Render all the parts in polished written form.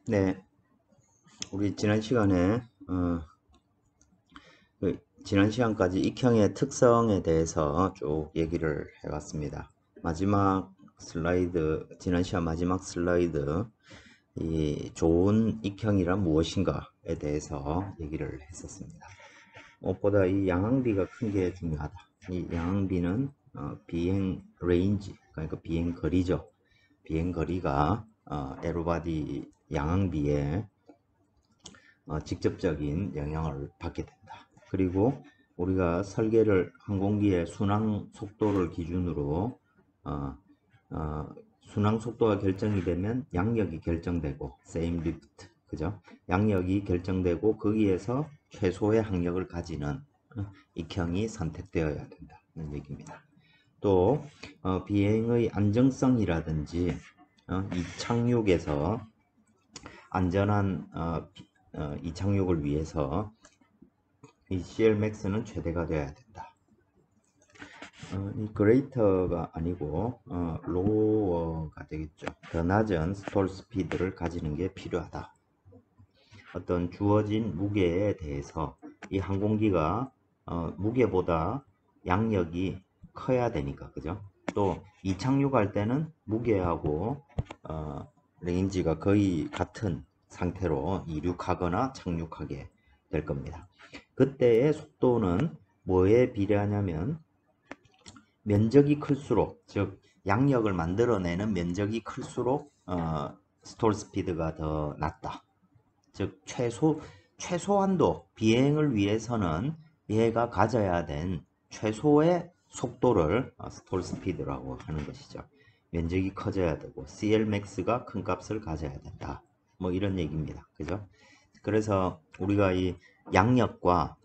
네, 우리 지난 시간까지 익형의 특성에 대해서 쭉 얘기를 해봤습니다. 마지막 슬라이드, 지난 시간 마지막 슬라이드, 이 좋은 익형이란 무엇인가에 대해서 얘기를 했었습니다. 무엇보다 이 양항비가 큰 게 중요하다. 이 양항비는 비행 레인지, 그러니까 비행 거리죠. 비행 거리가 에로바디 양항비에 직접적인 영향을 받게 된다. 그리고 우리가 설계를 항공기의 순항 속도를 기준으로 어, 순항 속도가 결정이 되면 양력이 결정되고 same lift, 그죠? 양력이 결정되고 거기에서 최소의 항력을 가지는 익형이 선택되어야 된다는 얘기입니다. 또 비행의 안정성이라든지 이 착륙에서 안전한 이착륙을 위해서 이 CLmax는 최대가 되어야 된다. 이 greater가 아니고 lower가 되겠죠. 더 낮은 스톨 스피드를 가지는 게 필요하다. 어떤 주어진 무게에 대해서 이 항공기가 무게보다 양력이 커야 되니까, 그죠? 또 이착륙할 때는 무게하고 레인지가 거의 같은 상태로 이륙하거나 착륙하게 될 겁니다. 그때의 속도는 뭐에 비례하냐면 면적이 클수록, 즉 양력을 만들어내는 면적이 클수록 스톨 스피드가 더 낮다. 즉 최소한도 비행을 위해서는 얘가 가져야 된 최소의 속도를 스톨 스피드라고 하는 것이죠. 면적이 커져야 되고 CLmax가 큰 값을 가져야 된다. 뭐 이런 얘기입니다. 그죠? 그래서 우리가 이 양력과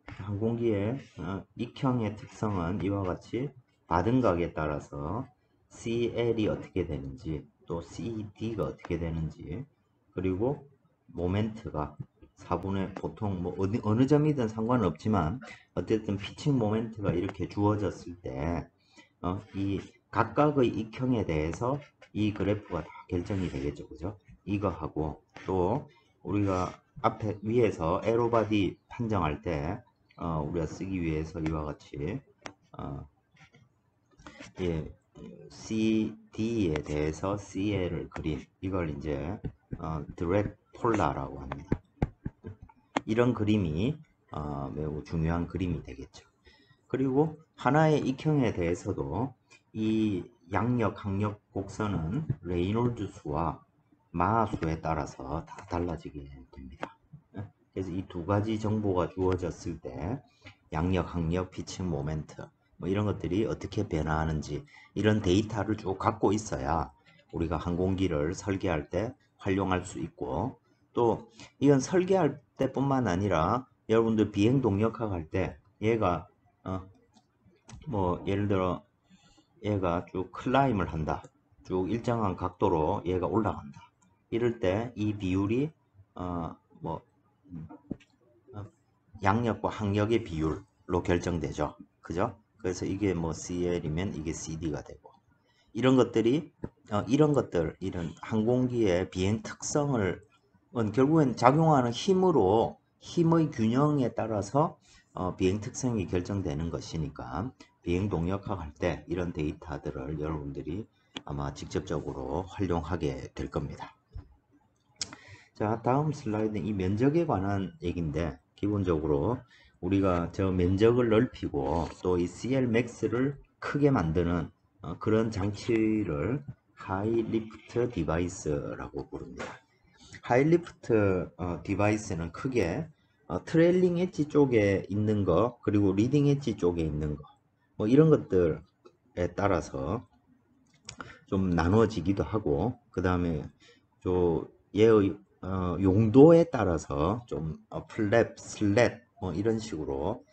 항공기의 익형의 특성은 이와 같이 바등각에 따라서 CL이 어떻게 되는지, 또 CD가 어떻게 되는지, 그리고 모멘트가 4분의 보통 뭐 어느 점이든 상관은 없지만 어쨌든 피칭 모멘트가 이렇게 주어졌을 때 이 각각의 익형에 대해서 이 그래프가 다 결정이 되겠죠. 그죠? 이거하고 또 우리가 앞에 위에서 에로바디 판정할 때 우리가 쓰기 위해서 이와 같이 예, CD에 대해서 CL을 그린 이걸 이제 드랙 폴라라고 합니다. 이런 그림이 매우 중요한 그림이 되겠죠. 그리고 하나의 익형에 대해서도 이 양력, 항력 곡선은 레이놀드 수와 마하 수에 따라서 다 달라지게 됩니다. 그래서 이 두 가지 정보가 주어졌을 때 양력, 항력, 피칭 모멘트 뭐 이런 것들이 어떻게 변화하는지 이런 데이터를 쭉 갖고 있어야 우리가 항공기를 설계할 때 활용할 수 있고, 또 이건 설계할 때뿐만 아니라 여러분들 비행 동력학 할 때 얘가 뭐 예를 들어 얘가 쭉 클라임을 한다, 쭉 일정한 각도로 얘가 올라간다, 이럴 때 이 비율이 뭐 양력과 항력의 비율로 결정되죠. 그죠? 그래서 이게 뭐 CL이면 이게 CD가 되고, 이런 것들이 이런 항공기의 비행 특성을 결국엔 작용하는 힘으로 힘의 균형에 따라서 비행 특성이 결정되는 것이니까 비행 동력학 할 때 이런 데이터들을 여러분들이 아마 직접적으로 활용하게 될 겁니다. 자, 다음 슬라이드는 이 면적에 관한 얘기인데, 기본적으로 우리가 저 면적을 넓히고 또 이 CLmax를 크게 만드는 그런 장치를 하이리프트 디바이스라고 부릅니다. 하이리프트 디바이스는 크게 트레일링 엣지 쪽에 있는 거, 그리고 리딩 엣지 쪽에 있는 거, 뭐 이런 것들에 따라서 좀 나눠지기도 하고, 그 다음에 얘의 용도에 따라서 좀 플랩, 슬랫 뭐 이런 식으로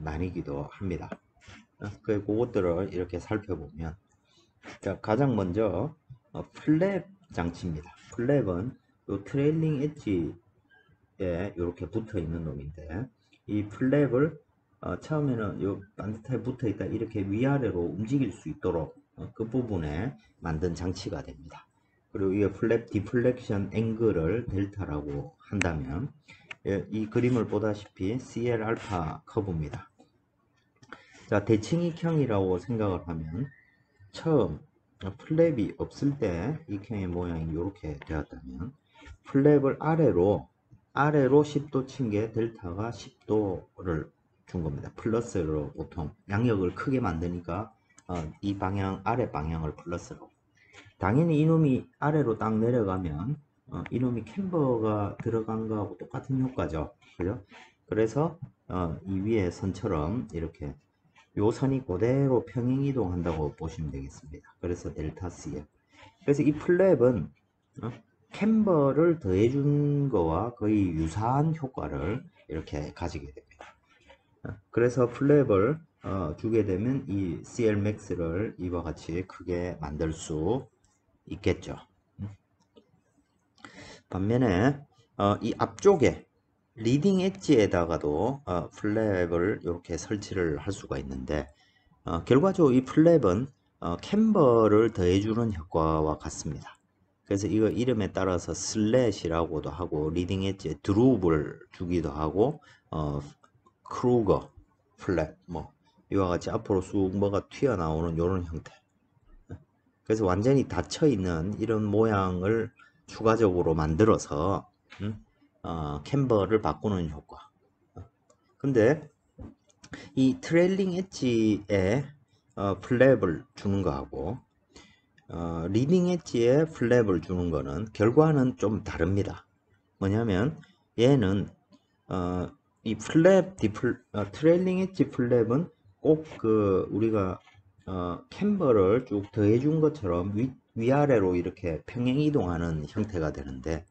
나뉘기도 합니다. 그것들을 이렇게 살펴보면, 자, 가장 먼저 플랩 장치입니다. 플랩은 요 트레일링 엣지에 이렇게 붙어 있는 놈인데, 이 플랩을 처음에는 요 반듯하게 붙어 있다 이렇게 위아래로 움직일 수 있도록 그 부분에 만든 장치가 됩니다. 그리고 이 플랩 디플렉션 앵글을 델타라고 한다면 이 그림을 보다시피 CL 알파 커브입니다. 자, 대칭익형이라고 생각을 하면 처음 플랩이 없을 때 익형의 모양이 이렇게 되었다면 플랩을 아래로 10도 친 게 델타가 10도를 준 겁니다. 플러스로 보통 양력을 크게 만드니까 이 방향 아래 방향을 플러스로. 당연히 이놈이 아래로 딱 내려가면 이놈이 캠버가 들어간 거하고 똑같은 효과죠. 그죠? 그래서 이 위에 선처럼 이렇게 요 선이 그대로 평행 이동한다고 보시면 되겠습니다. 그래서 델타 CL. 그래서 이 플랩은 캠버를 더해준 거와 거의 유사한 효과를 이렇게 가지게 됩니다. 그래서 플랩을 주게 되면 이 CL max를 이와 같이 크게 만들 수 있겠죠. 반면에 이 앞쪽에 리딩 엣지에다가도 플랩을 이렇게 설치를 할 수가 있는데 결과적으로 이 플랩은 캠버를 더해주는 효과와 같습니다. 그래서 이거 이름에 따라서 슬랫이라고도 하고 리딩 엣지에 드룹을 주기도 하고 크루거 플랩 뭐 이와 같이 앞으로 쑥 뭐가 튀어나오는 이런 형태. 그래서 완전히 닫혀 있는 이런 모양을 추가적으로 만들어서 캠버를 바꾸는 효과. 근데 이 트레일링 엣지에 플랩을 주는 거하고 리딩 엣지에 플랩을 주는 거는 결과는 좀 다릅니다. 뭐냐면 얘는 이 플랩 트레일링 엣지 플랩은 꼭 그 우리가 캠버를 쭉 더해준 것처럼 위아래로 이렇게 평행 이동하는 형태가 되는데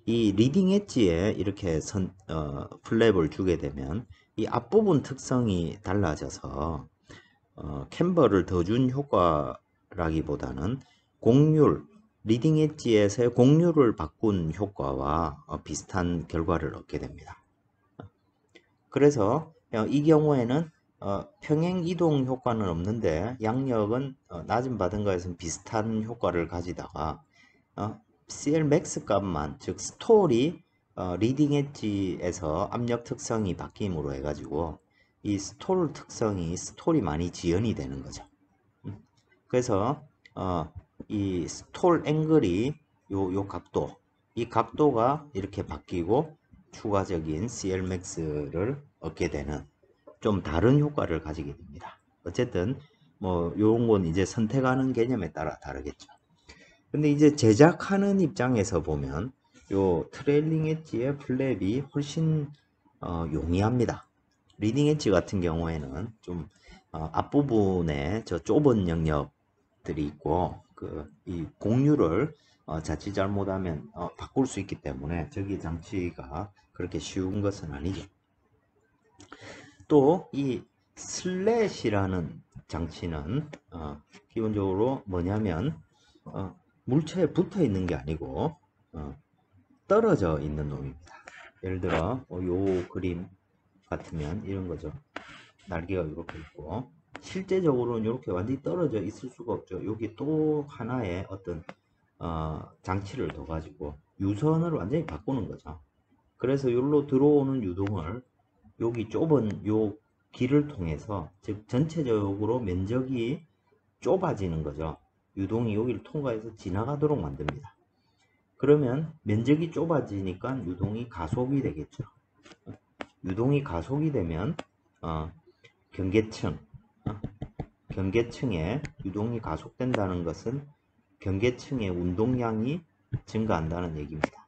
이 리딩 엣지에 이렇게 플랩을 주게 되면 이 앞부분 특성이 달라져서 캠버를 더 준 효과라기보다는 곡률, 리딩 엣지에서의 곡률을 바꾼 효과와 비슷한 결과를 얻게 됩니다. 그래서 이 경우에는 평행 이동 효과는 없는데 양력은 낮은 바든가에서는 비슷한 효과를 가지다가 CL max 값만 즉 스톨이 리딩 엣지에서 압력 특성이 바뀜으로 해가지고 이 스톨이 많이 지연이 되는 거죠. 그래서 이 스톨 앵글이 요 각도 이 각도가 이렇게 바뀌고 추가적인 CL max를 얻게 되는 좀 다른 효과를 가지게 됩니다. 어쨌든 뭐 요런 건 이제 선택하는 개념에 따라 다르겠죠. 근데 이제 제작하는 입장에서 보면 요 트레일링 엣지의 플랩이 훨씬 용이합니다. 리딩 엣지 같은 경우에는 좀 앞부분에 저 좁은 영역들이 있고 이 곡률을 자칫 잘못하면 바꿀 수 있기 때문에 저기 장치가 그렇게 쉬운 것은 아니죠. 또 이 슬랫이라는 장치는 기본적으로 뭐냐면 물체에 붙어 있는 게 아니고 떨어져 있는 놈입니다. 예를 들어 요 그림 같으면 이런 거죠. 날개가 이렇게 있고 실제적으로는 이렇게 완전히 떨어져 있을 수가 없죠. 여기 또 하나의 어떤 장치를 더 가지고 유선을 완전히 바꾸는 거죠. 그래서 여기로 들어오는 유동을 여기 좁은 요 길을 통해서 즉 전체적으로 면적이 좁아지는 거죠. 유동이 여기를 통과해서 지나가도록 만듭니다. 그러면 면적이 좁아지니까 유동이 가속이 되겠죠. 유동이 가속이 되면 경계층에 유동이 가속된다는 것은 경계층의 운동량이 증가한다는 얘기입니다.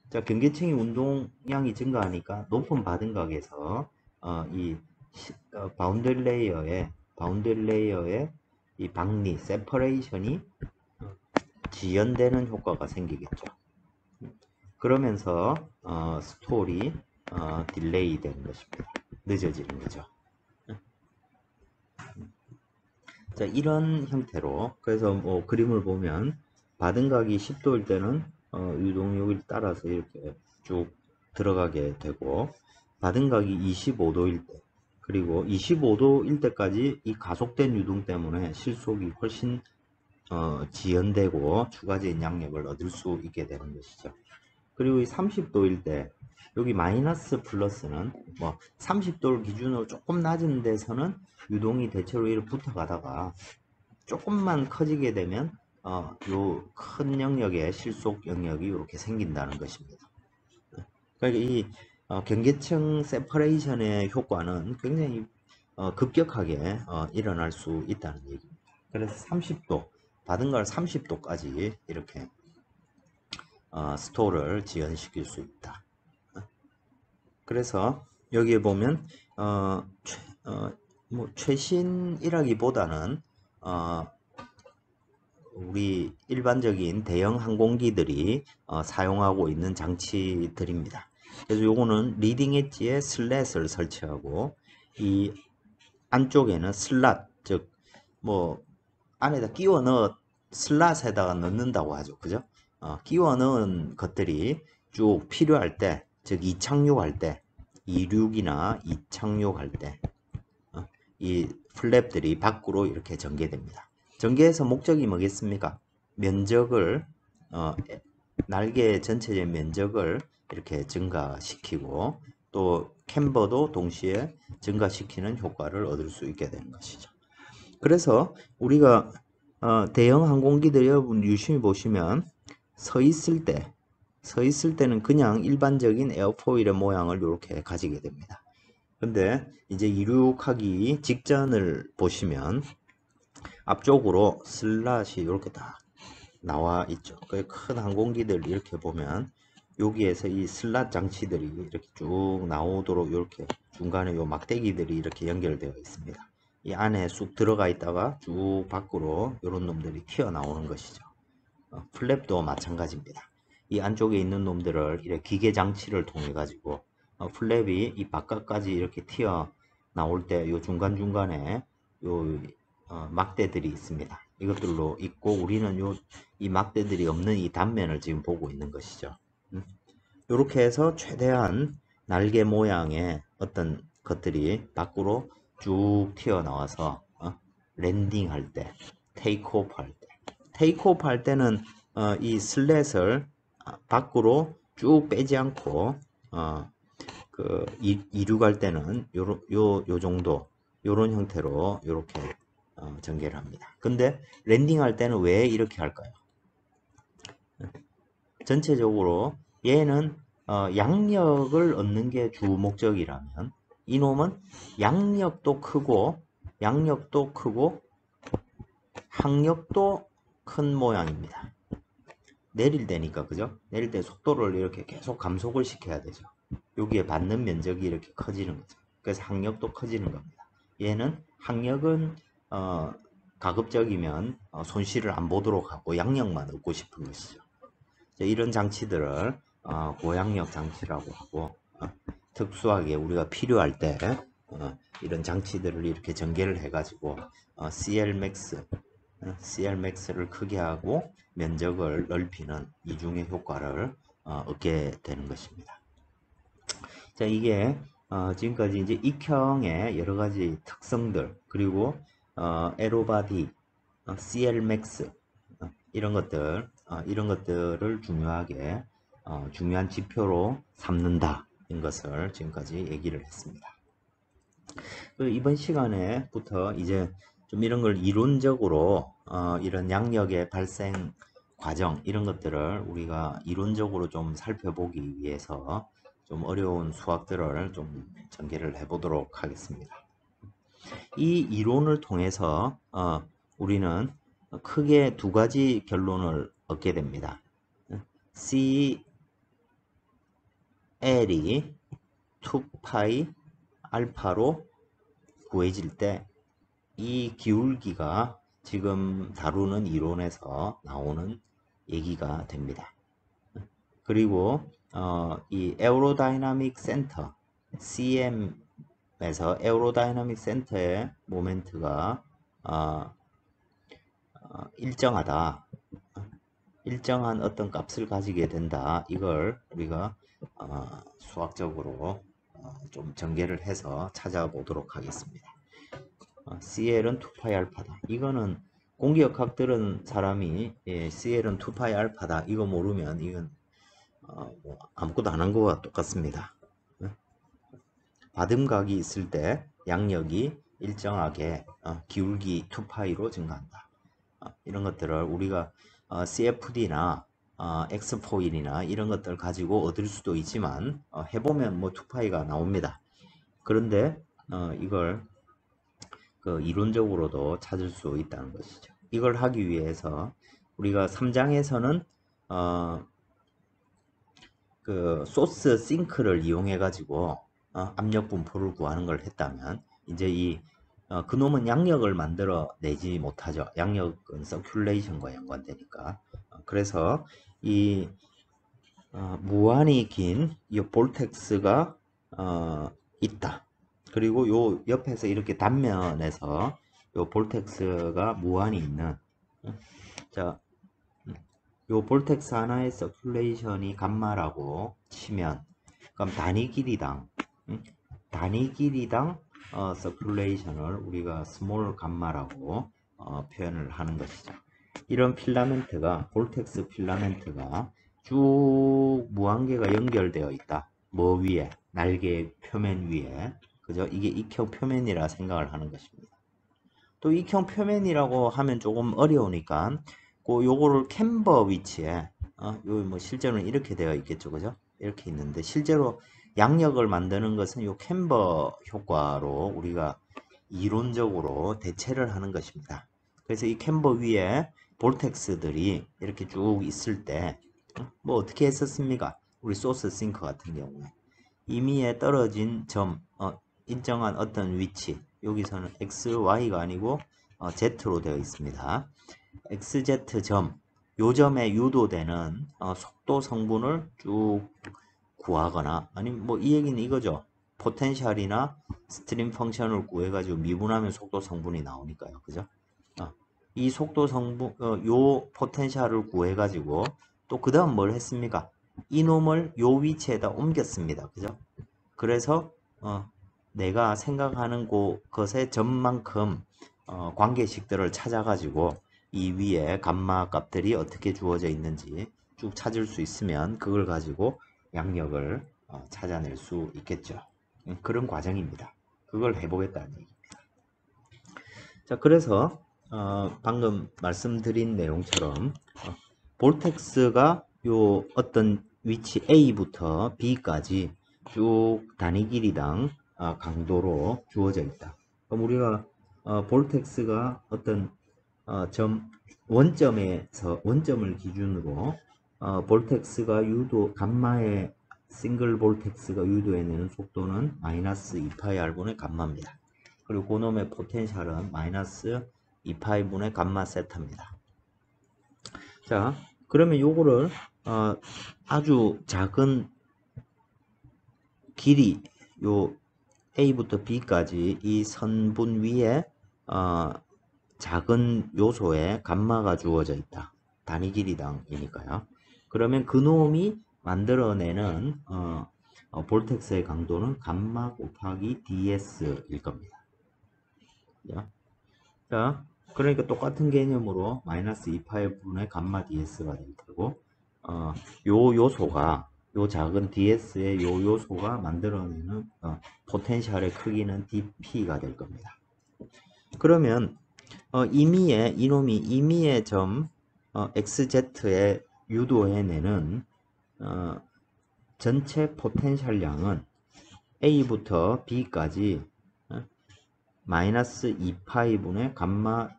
자, 경계층의 운동량이 증가하니까 높은 바든각에서 이 바운더리 레이어의 이 박리, 세퍼레이션이 지연되는 효과가 생기겠죠. 그러면서 스톨이 딜레이 되는 것입니다. 늦어지는 거죠. 자, 이런 형태로 그래서 뭐 그림을 보면 바든각이 10도일 때는 유동력을 따라서 이렇게 쭉 들어가게 되고 바든각이 25도일 때 그리고 25도일 때까지 이 가속된 유동 때문에 실속이 훨씬 지연되고 추가적인 양력을 얻을 수 있게 되는 것이죠. 그리고 이 30도일 때 여기 마이너스 플러스는 뭐 30도를 기준으로 조금 낮은 데서는 유동이 대체로 이렇게 붙어가다가 조금만 커지게 되면 요 큰 영역의 실속 영역이 이렇게 생긴다는 것입니다. 그러니까 이 경계층 세퍼레이션의 효과는 굉장히 급격하게 일어날 수 있다는 얘기입니다. 그래서 30도 받은 걸 30도까지 이렇게 스토어를 지연시킬 수 있다. 그래서 여기에 보면 뭐 최신이라기보다는 우리 일반적인 대형 항공기들이 사용하고 있는 장치들입니다. 그래서 요거는 리딩 엣지에 슬랫을 설치하고 이 안쪽에는 슬랏, 즉 뭐 안에다 끼워 넣어 슬롯에다가 넣는다고 하죠. 그죠? 끼워 넣은 것들이 쭉 필요할 때, 즉 이착륙할 때, 이륙이나 이착륙할 때, 이 플랩들이 밖으로 이렇게 전개됩니다. 전개해서 목적이 뭐겠습니까? 면적을 날개 전체의 면적을 이렇게 증가시키고 또 캠버도 동시에 증가시키는 효과를 얻을 수 있게 되는 것이죠. 그래서 우리가 대형 항공기들 여러분 유심히 보시면 서 있을 때는 그냥 일반적인 에어포일의 모양을 이렇게 가지게 됩니다. 근데 이제 이륙하기 직전을 보시면 앞쪽으로 슬롯이 이렇게 딱 나와 있죠. 큰 항공기들 이렇게 보면 여기에서 이 슬롯 장치들이 이렇게 쭉 나오도록 이렇게 중간에 요 막대기들이 이렇게 연결되어 있습니다. 이 안에 쑥 들어가 있다가 쭉 밖으로 이런 놈들이 튀어나오는 것이죠. 플랩도 마찬가지입니다. 이 안쪽에 있는 놈들을 이렇게 기계 장치를 통해 가지고 플랩이 이 바깥까지 이렇게 튀어나올 때 요 중간중간에 요 막대들이 있습니다. 이것들로 있고 우리는 이 막대들이 없는 이 단면을 지금 보고 있는 것이죠. 이렇게 해서 최대한 날개 모양의 어떤 것들이 밖으로 쭉 튀어나와서 랜딩할 때, 테이크오프 할 때, 테이크오프 할 때는 이 슬랫을 밖으로 쭉 빼지 않고 이륙할 때는 요 정도 요런 형태로 이렇게 전개를 합니다. 근데 랜딩할 때는 왜 이렇게 할까요? 전체적으로 얘는 양력을 얻는 게 주 목적이라면 이놈은 양력도 크고 항력도 큰 모양입니다. 내릴 때니까 그죠? 내릴 때 속도를 이렇게 계속 감속을 시켜야 되죠. 여기에 받는 면적이 이렇게 커지는 거죠. 그래서 항력도 커지는 겁니다. 얘는 항력은 가급적이면 손실을 안 보도록 하고 양력만 얻고 싶은 것이죠. 이런 장치들을 고양력 장치라고 하고 특수하게 우리가 필요할 때 이런 장치들을 이렇게 전개를 해가지고 CLmax를 크게 하고 면적을 넓히는 이중의 효과를 얻게 되는 것입니다. 자, 이게 지금까지 이제 익형의 여러 가지 특성들 그리고 에로바디, CLmax 이런 것들을 중요하게 중요한 지표로 삼는다 인 것을 지금까지 얘기를 했습니다. 이번 시간에부터 이제 좀 이런 걸 이론적으로 이런 양력의 발생 과정 이런 것들을 우리가 이론적으로 좀 살펴보기 위해서 좀 어려운 수학들을 좀 전개를 해보도록 하겠습니다. 이 이론을 통해서 우리는 크게 두 가지 결론을 얻게 됩니다. CL이 2파이 알파로 구해질 때 이 기울기가 지금 다루는 이론에서 나오는 얘기가 됩니다. 그리고 이 에어로다이나믹 센터 CM에서 에어로다이나믹 센터의 모멘트가 일정하다. 일정한 어떤 값을 가지게 된다. 이걸 우리가 수학적으로 좀 전개를 해서 찾아보도록 하겠습니다. CL은 2파이 알파다. 이거는 공기역학 들은 사람이 CL은 2파이 알파다 이거 모르면 이건 뭐 아무것도 안 한 거와 똑같습니다. 받음각이 있을 때 양력이 일정하게 기울기 2파이로 증가한다. 이런 것들을 우리가 CFD나 X4일이나 이런 것들 가지고 얻을 수도 있지만 해보면 뭐 2파이가 나옵니다. 그런데 이걸 그 이론적으로도 찾을 수 있다는 것이죠. 이걸 하기 위해서 우리가 3장에서는 그 소스 싱크를 이용해 가지고 압력 분포를 구하는 걸 했다면 이제 그놈은 양력을 만들어 내지 못하죠. 양력은 서큘레이션과 연관되니까. 그래서 이 무한히 긴 이 볼텍스가 있다. 그리고 요 옆에서 이렇게 단면에서 요 볼텍스가 무한히 있는 자, 요 볼텍스 하나의 서큘레이션이 감마라고 치면 그럼 단위 길이당 서큘레이션을 우리가 스몰 감마라고 표현을 하는 것이죠. 이런 필라멘트가 볼텍스 필라멘트가 쭉 무한계가 연결되어 있다. 뭐 위에? 날개 표면 위에. 그죠? 이게 익형 표면이라 생각을 하는 것입니다. 또 익형 표면이라고 하면 조금 어려우니까 요거를 캠버 위치에 요 뭐 실제로는 이렇게 되어 있겠죠. 그죠? 이렇게 있는데 실제로 양력을 만드는 것은 요 캠버 효과로 우리가 이론적으로 대체를 하는 것입니다. 그래서 이 캠버 위에 볼텍스들이 이렇게 쭉 있을 때 뭐 어떻게 했었습니까? 우리 소스 싱크 같은 경우에 임의에 떨어진 점, 일정한 어떤 위치, 여기서는 x, y가 아니고 z로 되어 있습니다. xz 점, 요 점에 유도되는 속도 성분을 쭉 구하거나 아니면 뭐 이 얘기는 이거죠. 포텐셜이나 스트림 펑션을 구해가지고 미분하면 속도 성분이 나오니까요. 그죠? 이 속도 성분, 요 포텐셜을 구해가지고 또 그 다음 뭘 했습니까? 이놈을 요 위치에다 옮겼습니다. 그죠? 그래서 내가 생각하는 것의 점만큼 관계식들을 찾아가지고 이 위에 감마 값들이 어떻게 주어져 있는지 쭉 찾을 수 있으면 그걸 가지고 양력을 찾아낼 수 있겠죠. 그런 과정입니다. 그걸 해보겠다는 얘기입니다. 자, 그래서 방금 말씀드린 내용처럼 볼텍스가 요 어떤 위치 A부터 B까지 쭉 단위 길이당 강도로 주어져 있다. 그럼 우리가 볼텍스가 어떤 원점을 기준으로 볼텍스가 유도 감마의 싱글 볼텍스가 유도해내는 속도는 마이너스 2파이 r분의 감마입니다. 그리고 그놈의 포텐셜은 마이너스 2파이 분의 감마 세타입니다. 자, 그러면 요거를 아주 작은 길이 요 A부터 B까지 이 선분 위에 작은 요소에 감마가 주어져 있다. 단위 길이당이니까요. 그러면 그놈이 만들어내는 볼텍스의 강도는 감마 곱하기 DS일 겁니다. 자, 그러니까 똑같은 개념으로 마이너스 2파이 분의 감마 DS가 될 테고 요 요소가 요 작은 DS의 요 요소가 만들어내는 포텐셜의 크기는 DP가 될 겁니다. 그러면 이놈이 임의의 점 XZ에 유도해내는 전체 포텐셜량은 A부터 B까지 마이너스 2파이 분의 감마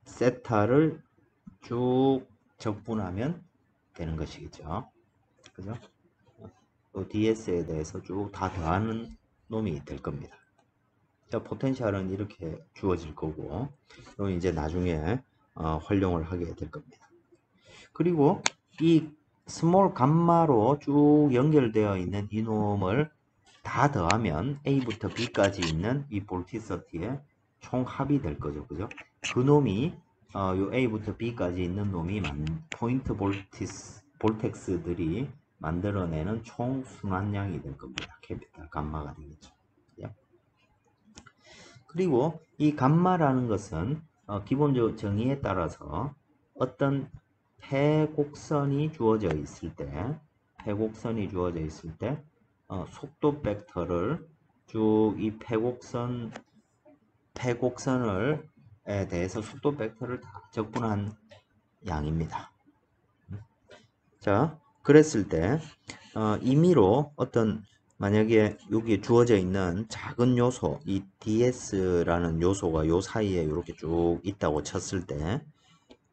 세타를 쭉 적분하면 되는 것이겠죠. 그죠? DS에 대해서 쭉 다 더하는 놈이 될 겁니다. 자, 포텐셜은 이렇게 주어질 거고, 그럼 이제 나중에 활용을 하게 될 겁니다. 그리고 이 스몰 감마로 쭉 연결되어 있는 이놈을 다 더하면 A부터 B까지 있는 이 볼티서티의 총 합이 될 거죠. 그죠? 그 놈이 요 A부터 B까지 있는 놈이 포인트 볼텍스들이 만들어내는 총 순환량이 될 겁니다. 캐피탈 감마가 되겠죠. 그리고 이 감마라는 것은 기본적 정의에 따라서 어떤 폐곡선이 주어져 있을 때, 속도 벡터를 쭉 이 폐곡선을 에 대해서 속도 벡터를 다 적분한 양입니다. 자, 그랬을 때 임의로 어떤 만약에 여기에 주어져 있는 작은 요소, 이 ds라는 요소가 요 사이에 이렇게 쭉 있다고 쳤을 때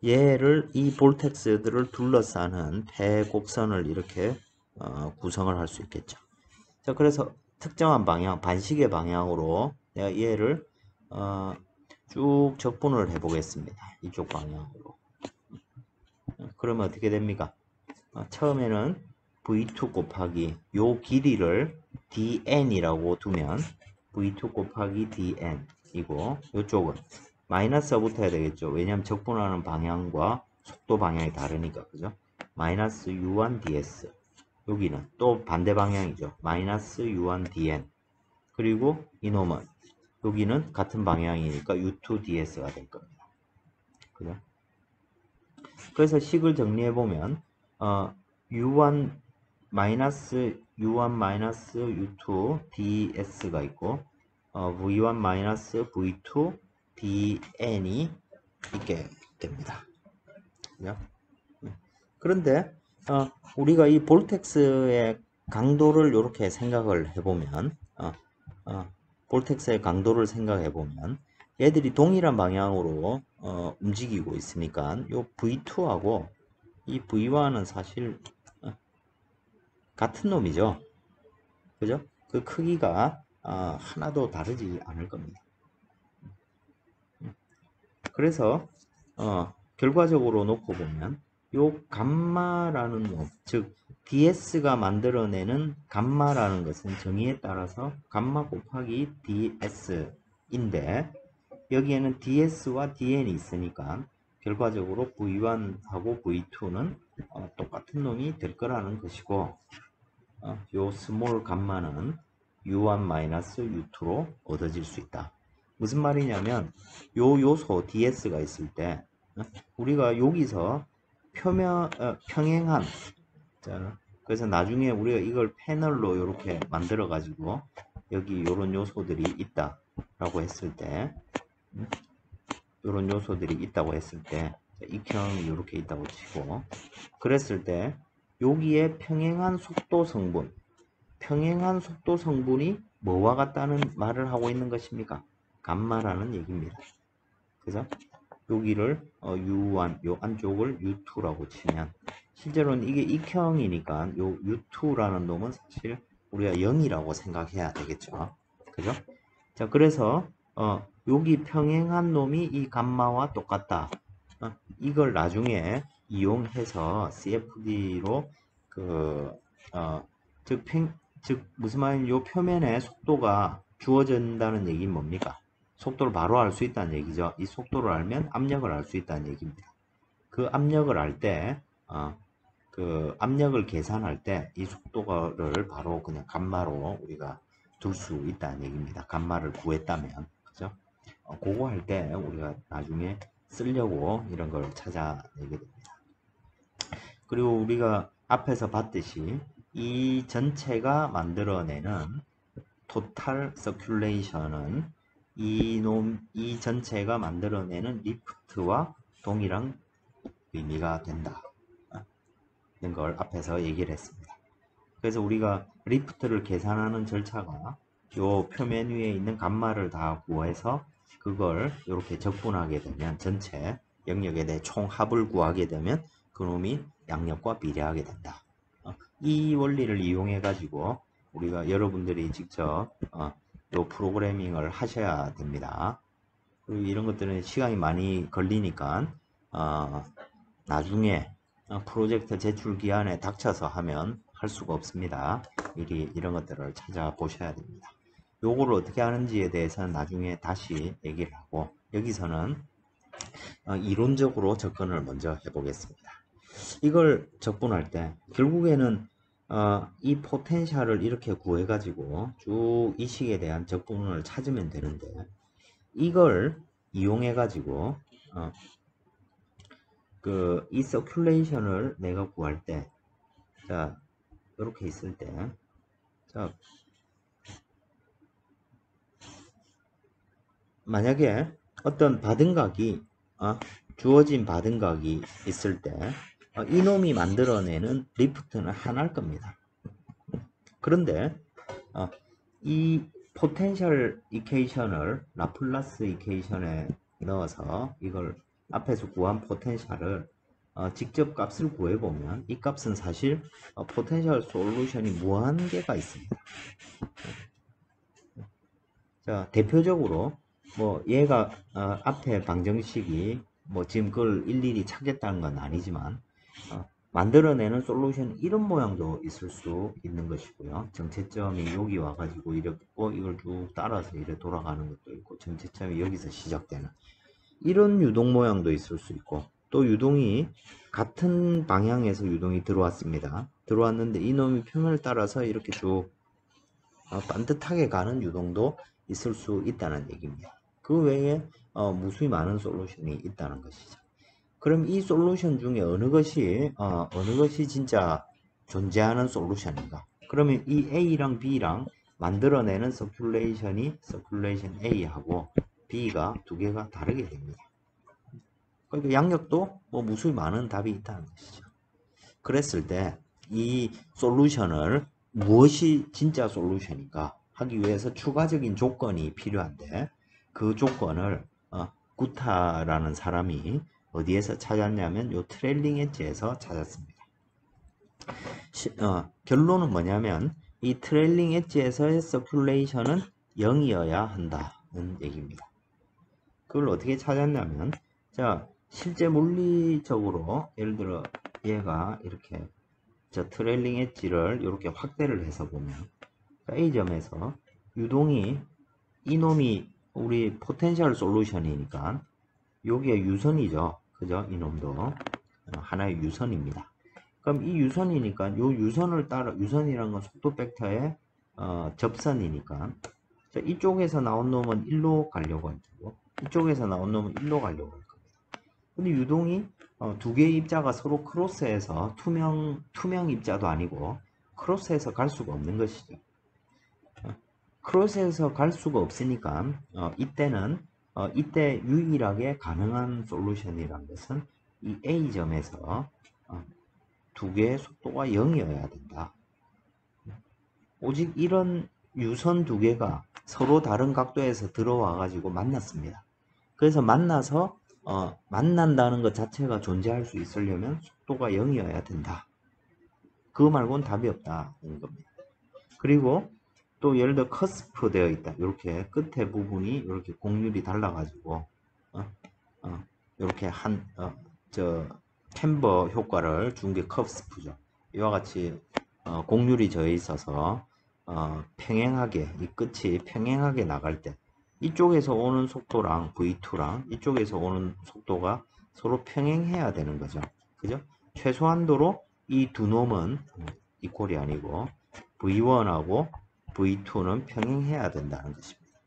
얘를 이 볼텍스들을 둘러싸는 폐곡선을 이렇게 구성을 할 수 있겠죠. 자, 그래서 특정한 방향, 반식의 방향으로 내가 얘를 쭉 적분을 해 보겠습니다. 이쪽 방향으로. 그러면 어떻게 됩니까? 처음에는 v2 곱하기 요 길이를 dn이라고 두면 v2 곱하기 dn 이고 요쪽은 마이너스가 붙어야 되겠죠. 왜냐하면 적분하는 방향과 속도 방향이 다르니까. 그죠? 마이너스 u1 ds 여기는 또 반대 방향이죠. 마이너스 u1 dn 그리고 이놈은 여기는 같은 방향이니까 u2 ds가 될 겁니다. 그죠? 그래서 식을 정리해 보면 u1 마이너스 u1 마이너스 u2 ds가 있고 v1 마이너스 v2 dn이 있게 됩니다. 그죠? 그런데 우리가 이 볼텍스의 강도를 이렇게 생각을 해보면 볼텍스의 강도를 생각해 보면 얘들이 동일한 방향으로 움직이고 있으니까 요 V2하고 이 V1은 사실 같은 놈이죠. 그죠? 그 크기가 하나도 다르지 않을 겁니다. 그래서 결과적으로 놓고 보면 요 감마라는 놈, 즉 DS가 만들어내는 감마라는 것은 정의에 따라서 감마 곱하기 DS인데 여기에는 DS와 DN이 있으니까 결과적으로 V1하고 V2는 똑같은 놈이 될 거라는 것이고 요 스몰 감마는 U1-U2로 얻어질 수 있다. 무슨 말이냐면 요 요소 DS가 있을 때 우리가 여기서 평행한 자, 그래서 나중에 우리가 이걸 패널로 이렇게 만들어 가지고 여기 요런 요소들이 있다 라고 했을 때 요런 요소들이 있다고 했을 때 익형이 이렇게 있다고 치고 그랬을 때 여기에 평행한 속도 성분이 뭐와 같다는 말을 하고 있는 것입니까? 감마라는 얘기입니다. 그죠? 여기를 U1, 요 안쪽을 U2라고 치면 실제로는 이게 익형이니까 요 U2라는 놈은 사실 우리가 0이라고 생각해야 되겠죠. 그죠? 자, 그래서 여기 평행한 놈이 이 감마와 똑같다. 이걸 나중에 이용해서 CFD로 즉 무슨 말이냐면 요 표면에 속도가 주어진다는 얘기는 뭡니까? 속도를 바로 알 수 있다는 얘기죠. 이 속도를 알면 압력을 알 수 있다는 얘기입니다. 그 압력을 알 때, 그 압력을 계산할 때 이 속도를 바로 그냥 감마로 우리가 둘 수 있다는 얘기입니다. 감마를 구했다면, 그죠? 그거 할 때 우리가 나중에 쓰려고 이런 걸 찾아내게 됩니다. 그리고 우리가 앞에서 봤듯이 이 전체가 만들어내는 토탈 서큘레이션은 이 전체가 만들어내는 리프트와 동일한 의미가 된다. 는 걸 앞에서 얘기를 했습니다. 그래서 우리가 리프트를 계산하는 절차가 요 표면 위에 있는 감마를 다 구해서 그걸 이렇게 적분하게 되면 전체 영역에 대해 총합을 구하게 되면 그놈이 양력과 비례하게 된다. 이 원리를 이용해 가지고 우리가 여러분들이 직접 요 프로그래밍을 하셔야 됩니다. 그리고 이런 것들은 시간이 많이 걸리니까 나중에 프로젝트 제출 기한에 닥쳐서 하면 할 수가 없습니다. 미리 이런 것들을 찾아보셔야 됩니다. 요거를 어떻게 하는지에 대해서는 나중에 다시 얘기를 하고 여기서는 이론적으로 접근을 먼저 해보겠습니다. 이걸 적분할 때 결국에는 이 포텐셜을 이렇게 구해 가지고 쭉 이 식에 대한 적분을 찾으면 되는데 이걸 이용해 가지고 이 서큘레이션을 내가 구할 때, 자, 이렇게 있을 때, 자, 만약에 어떤 받은 각이 주어진 받은 각이 있을 때 이놈이 만들어내는 리프트는 하나일 겁니다. 그런데 이 포텐셜 이퀘이션을 라플라스 이퀘이션에 넣어서 이걸 앞에서 구한 포텐셜을 직접 값을 구해보면 이 값은 사실 포텐셜 솔루션이 무한계가 있습니다. 자, 대표적으로 뭐 얘가 앞에 방정식이 뭐 지금 그걸 일일이 찾겠다는 건 아니지만 만들어내는 솔루션 이런 모양도 있을 수 있는 것이고요. 정체점이 여기 와가지고 이렇게 이걸 쭉 따라서 이렇게 돌아가는 것도 있고, 정체점이 여기서 시작되는 이런 유동 모양도 있을 수 있고, 또 유동이 같은 방향에서 유동이 들어왔습니다. 들어왔는데 이놈이 평면을 따라서 이렇게 쭉 반듯하게 가는 유동도 있을 수 있다는 얘기입니다. 그 외에 무수히 많은 솔루션이 있다는 것이죠. 그럼 이 솔루션 중에 어느 것이 진짜 존재하는 솔루션인가? 그러면 이 A랑 B랑 만들어내는 서큘레이션이 서큘레이션 A하고 B가 두 개가 다르게 됩니다. 그러니까 양력도 뭐 무수히 많은 답이 있다는 것이죠. 그랬을 때 이 솔루션을 무엇이 진짜 솔루션인가 하기 위해서 추가적인 조건이 필요한데, 그 조건을 구타라는 사람이 어디에서 찾았냐면 요 트레일링 엣지에서 찾았습니다. 결론은 뭐냐면 이 트레일링 엣지에서의 서큘레이션은 0이어야 한다는 얘기입니다. 그걸 어떻게 찾았냐면, 자, 실제 물리적으로 예를 들어 얘가 이렇게 저 트레일링 엣지를 이렇게 확대를 해서 보면 A점에서 유동이 이놈이 우리 포텐셜 솔루션이니까 여기에 유선이죠. 그죠? 이놈도 하나의 유선입니다. 그럼 이 유선이니까 요 유선을 따라, 유선이라는 건 속도 벡터의 접선이니까 이쪽에서 나온 놈은 1로 가려고 할 거고 이쪽에서 나온 놈은 1로 가려고 할 겁니다. 근데 유동이 두 개의 입자가 서로 크로스해서 투명 입자도 아니고 크로스해서 갈 수가 없는 것이죠. 크로스해서 갈 수가 없으니까 이때는 이때 유일하게 가능한 솔루션이란 것은 이 A점에서 두 개의 속도가 0이어야 된다. 오직 이런 유선 두 개가 서로 다른 각도에서 들어와 가지고 만났습니다. 그래서 만나서 만난다는 것 자체가 존재할 수 있으려면 속도가 0이어야 된다. 그거 말고는 답이 없다는 겁니다. 그리고 또 예를 들어 커스프 되어 있다. 이렇게 끝에 부분이 이렇게 곡률이 달라가지고 이렇게 챔버 효과를 준 게 커스프죠. 이와 같이 곡률이 저어 있어서 평행하게 이 끝이 평행하게 나갈 때 이쪽에서 오는 속도랑 V2랑 이쪽에서 오는 속도가 서로 평행해야 되는 거죠. 그죠? 최소한도로 이 두 놈은 이퀄이 아니고 V1하고 V2는 평행해야 된다는 것입니다.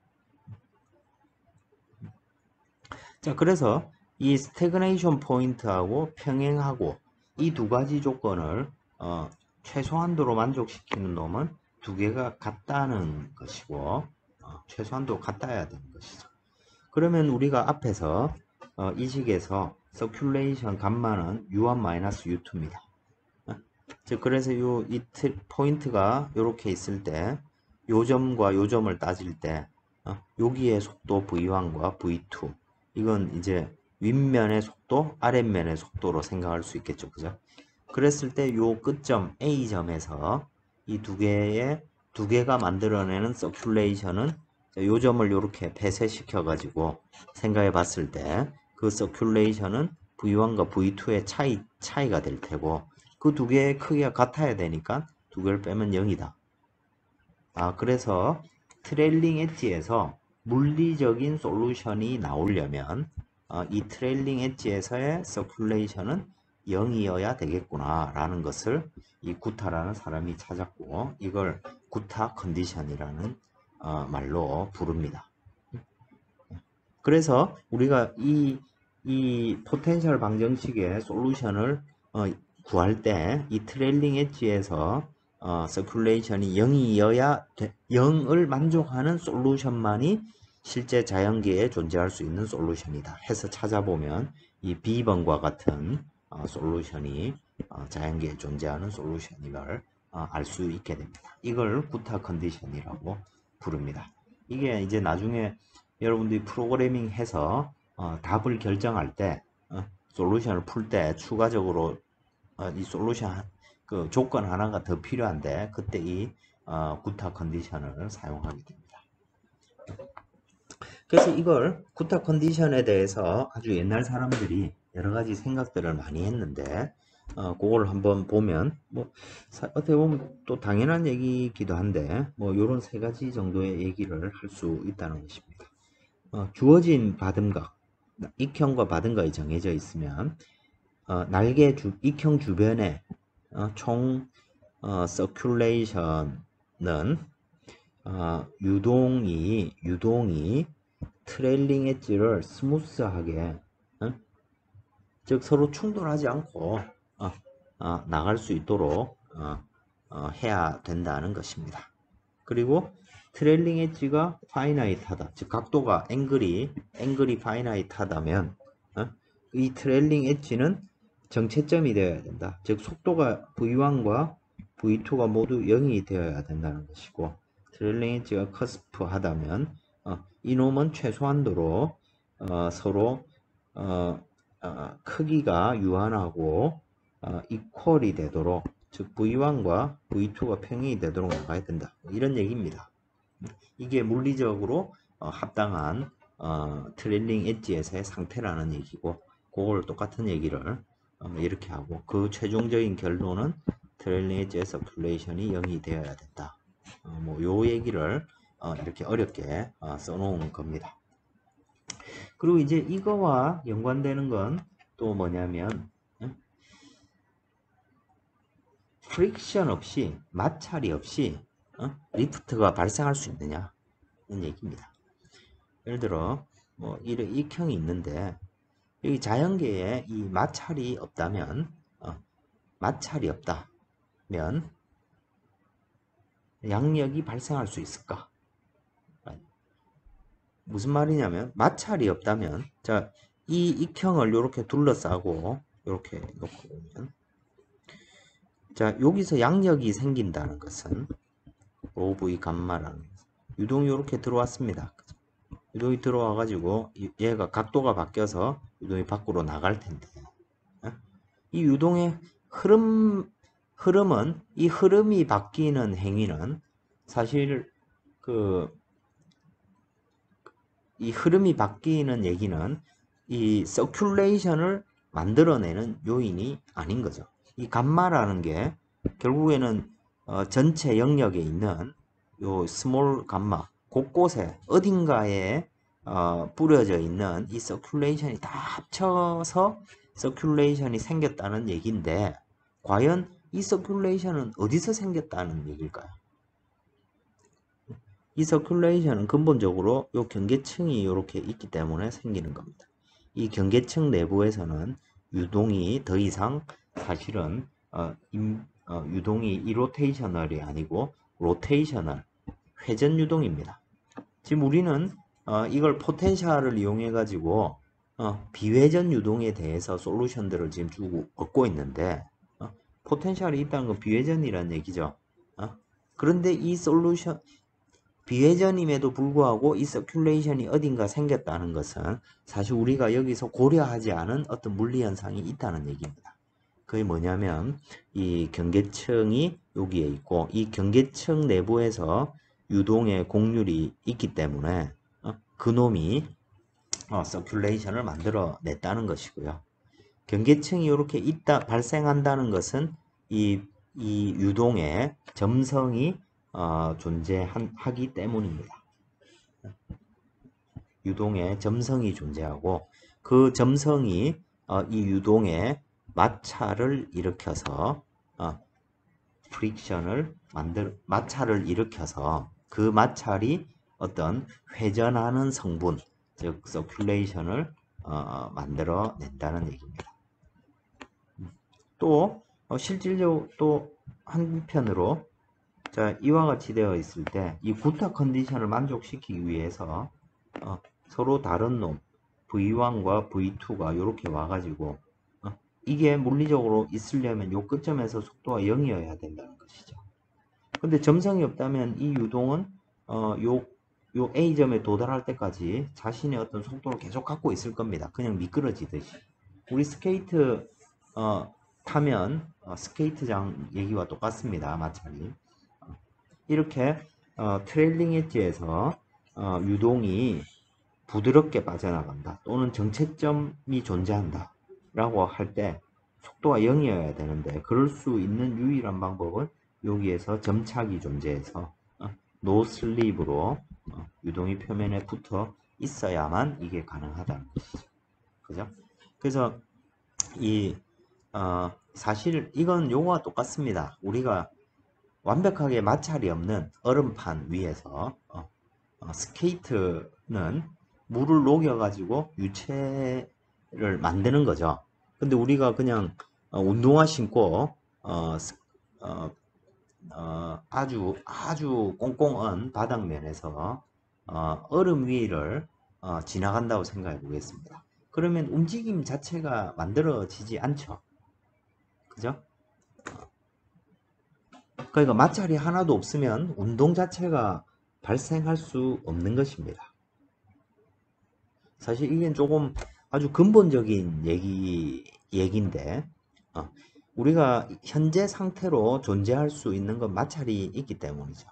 자, 그래서 이 스태그네이션 포인트하고 평행하고 이 두 가지 조건을 최소한도로 만족시키는 놈은 두 개가 같다는 것이고 최소한도 같아야 되는 것이죠. 그러면 우리가 앞에서 이 식에서 서큘레이션 감마는 U1-U2입니다. 즉 그래서 이 포인트가 이렇게 있을 때 요점과 요점을 따질 때 여기에 속도 V1과 V2 이건 이제 윗면의 속도, 아랫면의 속도로 생각할 수 있겠죠. 그죠? 그랬을 때 요 끝점 A점에서 이 두 개가 만들어내는 서큘레이션은 요 점을 이렇게 폐쇄시켜 가지고 생각해 봤을 때 그 서큘레이션은 V1과 V2의 차이가 될 테고 그 두 개의 크기가 같아야 되니까 두 개를 빼면 0이다. 그래서 트레일링 엣지에서 물리적인 솔루션이 나오려면 이 트레일링 엣지에서의 서큘레이션은 0이어야 되겠구나 라는 것을 이 구타라는 사람이 찾았고 이걸 구타 컨디션이라는 말로 부릅니다. 그래서 우리가 이 포텐셜 방정식의 솔루션을 구할 때 이 트레일링 엣지에서 서큘레이션이 0이어야 0을 만족하는 솔루션만이 실제 자연계에 존재할 수 있는 솔루션이다 해서 찾아보면 이 B번과 같은 솔루션이 자연계에 존재하는 솔루션임을 알 수 있게 됩니다. 이걸 구타 컨디션이라고 부릅니다. 이게 이제 나중에 여러분들이 프로그래밍 해서 답을 결정할 때 솔루션을 풀 때 추가적으로 이 솔루션 그 조건 하나가 더 필요한데 그때 이 구타 컨디션을 사용하게 됩니다. 그래서 이걸 구타 컨디션에 대해서 아주 옛날 사람들이 여러 가지 생각들을 많이 했는데 그걸 한번 보면 뭐 어떻게 보면 또 당연한 얘기이기도 한데 뭐 요런 세 가지 정도의 얘기를 할 수 있다는 것입니다. 주어진 받음각 익형과 받음각이 정해져 있으면 날개 익형 주변에 총 서큘레이션은 유동이 트레일링 엣지를 스무스하게 즉 서로 충돌하지 않고 나갈 수 있도록 해야 된다는 것입니다. 그리고 트레일링 엣지가 파이나이트하다. 즉 각도가 앵글이 파이나이트하다면 이 트레일링 엣지는 정체점이 되어야 된다. 즉 속도가 V1과 V2가 모두 0이 되어야 된다는 것이고 트레일링 엣지가 커스프하다면 이놈은 최소한도로 서로 크기가 유한하고 이퀄이 되도록 즉 V1과 V2가 평행이 되도록 나가야 된다. 이런 얘기입니다. 이게 물리적으로 합당한 트레일링 엣지에서의 상태라는 얘기고 그걸 똑같은 얘기를 이렇게 하고 그 최종적인 결론은 트레일링 엣지의 서큘레이션이 0이 되어야 된다. 뭐 요 얘기를 이렇게 어렵게 써놓은 겁니다. 그리고 이제 이거와 연관되는 건 또 뭐냐면 프릭션 없이 마찰이 없이 리프트가 발생할 수 있느냐 이런 얘기입니다. 예를 들어 뭐 이런 익형이 있는데 여기 자연계에 이 마찰이 없다면 양력이 발생할 수 있을까? 무슨 말이냐면 마찰이 없다면 자, 이 익형을 이렇게 둘러싸고 이렇게 놓고 보면 자 여기서 양력이 생긴다는 것은 로브이 감마라는 유동이 이렇게 들어왔습니다. 유동이 들어와 가지고 얘가 각도가 바뀌어서 유동이 밖으로 나갈 텐데 이 유동의 흐름은 이 흐름이 바뀌는 행위는 사실 이 흐름이 바뀌는 얘기는 이 서큘레이션을 만들어내는 요인이 아닌 거죠. 이 감마라는 게 결국에는 전체 영역에 있는 요 스몰 감마 곳곳에 어딘가에 뿌려져 있는 이 서큘레이션이 다 합쳐서 서큘레이션이 생겼다는 얘기인데 과연 이 서큘레이션은 어디서 생겼다는 얘기일까요? 이 서큘레이션은 근본적으로 이 경계층이 이렇게 있기 때문에 생기는 겁니다. 이 경계층 내부에서는 유동이 더 이상 사실은 유동이 이로테이셔널이 아니고 로테이셔널 회전 유동입니다. 지금 우리는 이걸 포텐셜을 이용해 가지고 비회전 유동에 대해서 솔루션들을 지금 얻고 있는데 포텐셜이 있다는 건 비회전이라는 얘기죠. 그런데 이 솔루션 비회전임에도 불구하고 이 서큘레이션이 어딘가 생겼다는 것은 사실 우리가 여기서 고려하지 않은 어떤 물리 현상이 있다는 얘기입니다. 그게 뭐냐면 이 경계층이 여기에 있고 이 경계층 내부에서 유동의 곡률이 있기 때문에 그놈이 서큘레이션을 만들어 냈다는 것이고요. 경계층이 이렇게 발생한다는 것은 이 유동의 점성이 존재하기 때문입니다. 유동의 점성이 존재하고 그 점성이 이 유동의 마찰을 일으켜서 마찰을 일으켜서 그 마찰이 어떤 회전하는 성분 즉 서큘레이션을 만들어 낸다는 얘기입니다. 또 실질적으로 또 한편으로 자, 이와 같이 되어 있을 때 이 구타 컨디션을 만족시키기 위해서 서로 다른 놈 V1과 V2가 이렇게 와가지고 이게 물리적으로 있으려면 요 끝점에서 속도가 0이어야 된다는 것이죠. 근데 점성이 없다면 이 유동은 요 A점에 도달할 때까지 자신의 어떤 속도를 계속 갖고 있을 겁니다. 그냥 미끄러지듯이. 우리 스케이트 타면 스케이트장 얘기와 똑같습니다. 마찰이. 이렇게 트레일링 엣지에서 유동이 부드럽게 빠져나간다 또는 정체점이 존재한다 라고 할 때 속도가 0이어야 되는데 그럴 수 있는 유일한 방법은 여기에서 점착이 존재해서 노슬립으로 유동이 표면에 붙어 있어야만 이게 가능하다는 것이죠. 그죠? 그래서 이 사실 이건 요거와 똑같습니다. 우리가 완벽하게 마찰이 없는 얼음판 위에서 스케이트는 물을 녹여가지고 유체를 만드는 거죠. 근데 우리가 그냥 운동화 신고 아주 꽁꽁언 바닥면에서 얼음 위를 지나간다고 생각해 보겠습니다. 그러면 움직임 자체가 만들어지지 않죠. 그죠? 그러니까 마찰이 하나도 없으면 운동 자체가 발생할 수 없는 것입니다. 사실 이게 조금 아주 근본적인 얘기인데 우리가 현재 상태로 존재할 수 있는 건 마찰이 있기 때문이죠.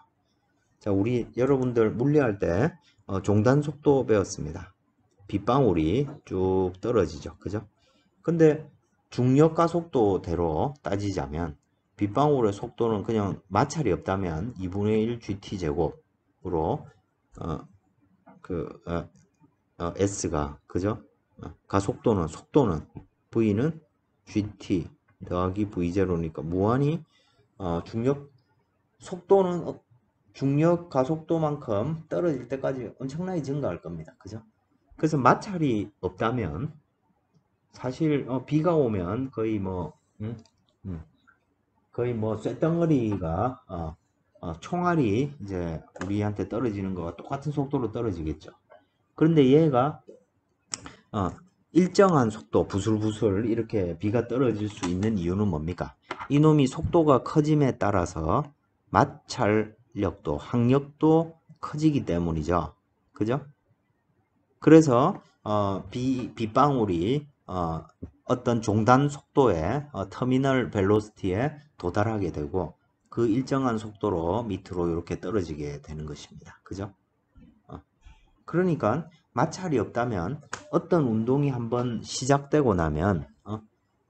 자, 우리 여러분들 물리할 때 종단 속도 배웠습니다. 빗방울이 쭉 떨어지죠. 그죠? 근데 중력 가속도대로 따지자면 빗방울의 속도는 그냥 마찰이 없다면 2분의 1 GT 제곱으로 S가 그죠? 속도는 V는 GT 더하기 V0니까 무한히 중력 속도는 중력 가속도만큼 떨어질 때까지 엄청나게 증가할 겁니다. 그죠? 그래서 마찰이 없다면 사실 비가 오면 거의 뭐 쇳덩어리가 총알이 이제 우리한테 떨어지는 거와 똑같은 속도로 떨어지겠죠. 그런데 얘가 일정한 속도 부슬부슬 이렇게 비가 떨어질 수 있는 이유는 뭡니까? 이놈이 속도가 커짐에 따라서 마찰력도 항력도 커지기 때문이죠. 그죠? 그래서 빗방울이 어떤 종단 속도에 터미널 벨로시티에 도달하게 되고 그 일정한 속도로 밑으로 이렇게 떨어지게 되는 것입니다. 그죠? 그러니까 마찰이 없다면 어떤 운동이 한번 시작되고 나면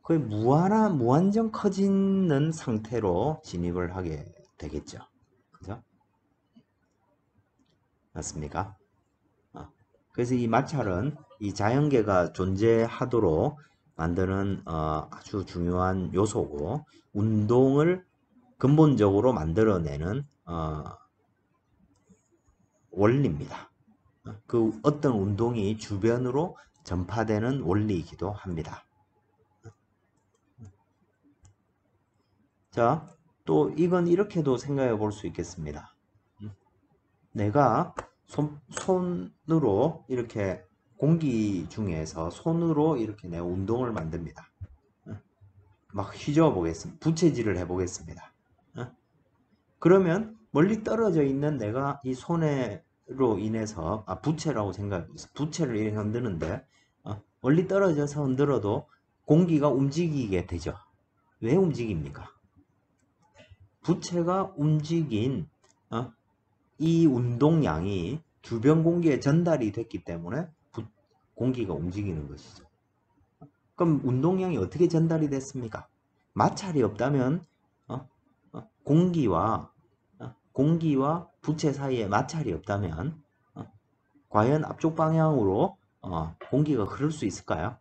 거의 무한정 커지는 상태로 진입을 하게 되겠죠. 그죠? 맞습니까? 그래서 이 마찰은 이 자연계가 존재하도록 만드는 아주 중요한 요소고 운동을 근본적으로 만들어내는 원리입니다. 그 어떤 운동이 주변으로 전파되는 원리이기도 합니다. 자, 또 이건 이렇게도 생각해 볼 수 있겠습니다. 내가 손으로 이렇게 공기 중에서 손으로 이렇게 내가 운동을 만듭니다. 막 휘저어 보겠습니다. 부채질을 해 보겠습니다. 그러면 멀리 떨어져 있는 내가 이 손으로 인해서 부채라고 생각해서 부채를 이렇게 흔드는데 멀리 떨어져서 흔들어도 공기가 움직이게 되죠. 왜 움직입니까? 부채가 움직인 이 운동량이 주변 공기에 전달이 됐기 때문에 공기가 움직이는 것이죠. 그럼 운동량이 어떻게 전달이 됐습니까? 마찰이 없다면 공기와 부채 사이에 마찰이 없다면 과연 앞쪽 방향으로 공기가 흐를 수 있을까요?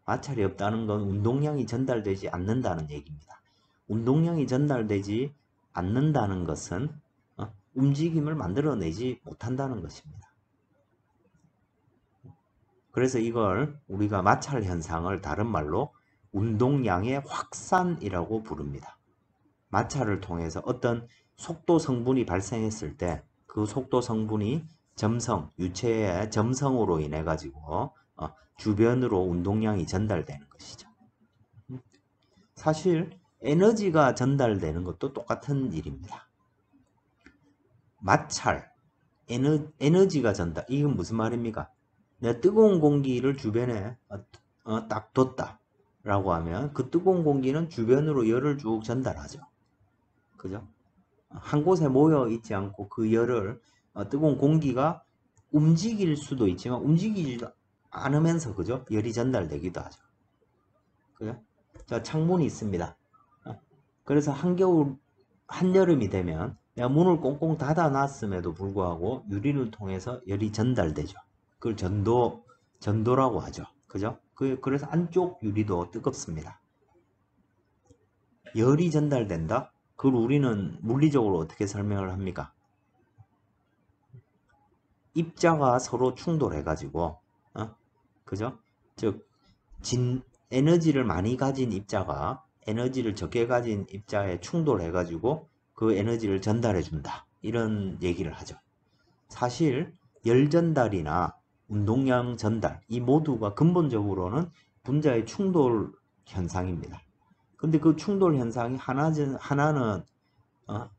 마찰이 없다는 건 운동량이 전달되지 않는다는 얘기입니다. 운동량이 전달되지 않는다는 것은 움직임을 만들어내지 못한다는 것입니다. 그래서 이걸 우리가 마찰 현상을 다른 말로 운동량의 확산이라고 부릅니다. 마찰을 통해서 어떤 속도 성분이 발생했을 때 그 속도 성분이 점성, 유체의 점성으로 인해 가지고 주변으로 운동량이 전달되는 것이죠. 사실 에너지가 전달되는 것도 똑같은 일입니다. 마찰, 에너지가 전달. 이건 무슨 말입니까? 내가 뜨거운 공기를 주변에 딱 뒀다 라고 하면 그 뜨거운 공기는 주변으로 열을 쭉 전달하죠. 그죠? 한 곳에 모여 있지 않고 그 열을 뜨거운 공기가 움직일 수도 있지만 움직이지 않으면서 그죠? 열이 전달되기도 하죠. 그죠? 자, 창문이 있습니다. 그래서 한여름이 되면 내가 문을 꽁꽁 닫아 놨음에도 불구하고 유리를 통해서 열이 전달되죠. 그걸 전도라고 하죠. 그죠? 그래서 안쪽 유리도 뜨겁습니다. 열이 전달된다? 그걸 우리는 물리적으로 어떻게 설명을 합니까? 입자가 서로 충돌해가지고, 그죠? 즉, 에너지를 많이 가진 입자가 에너지를 적게 가진 입자에 충돌해가지고 그 에너지를 전달해준다. 이런 얘기를 하죠. 사실, 열 전달이나 운동량 전달, 이 모두가 근본적으로는 분자의 충돌 현상입니다. 근데 그 충돌 현상이 하나는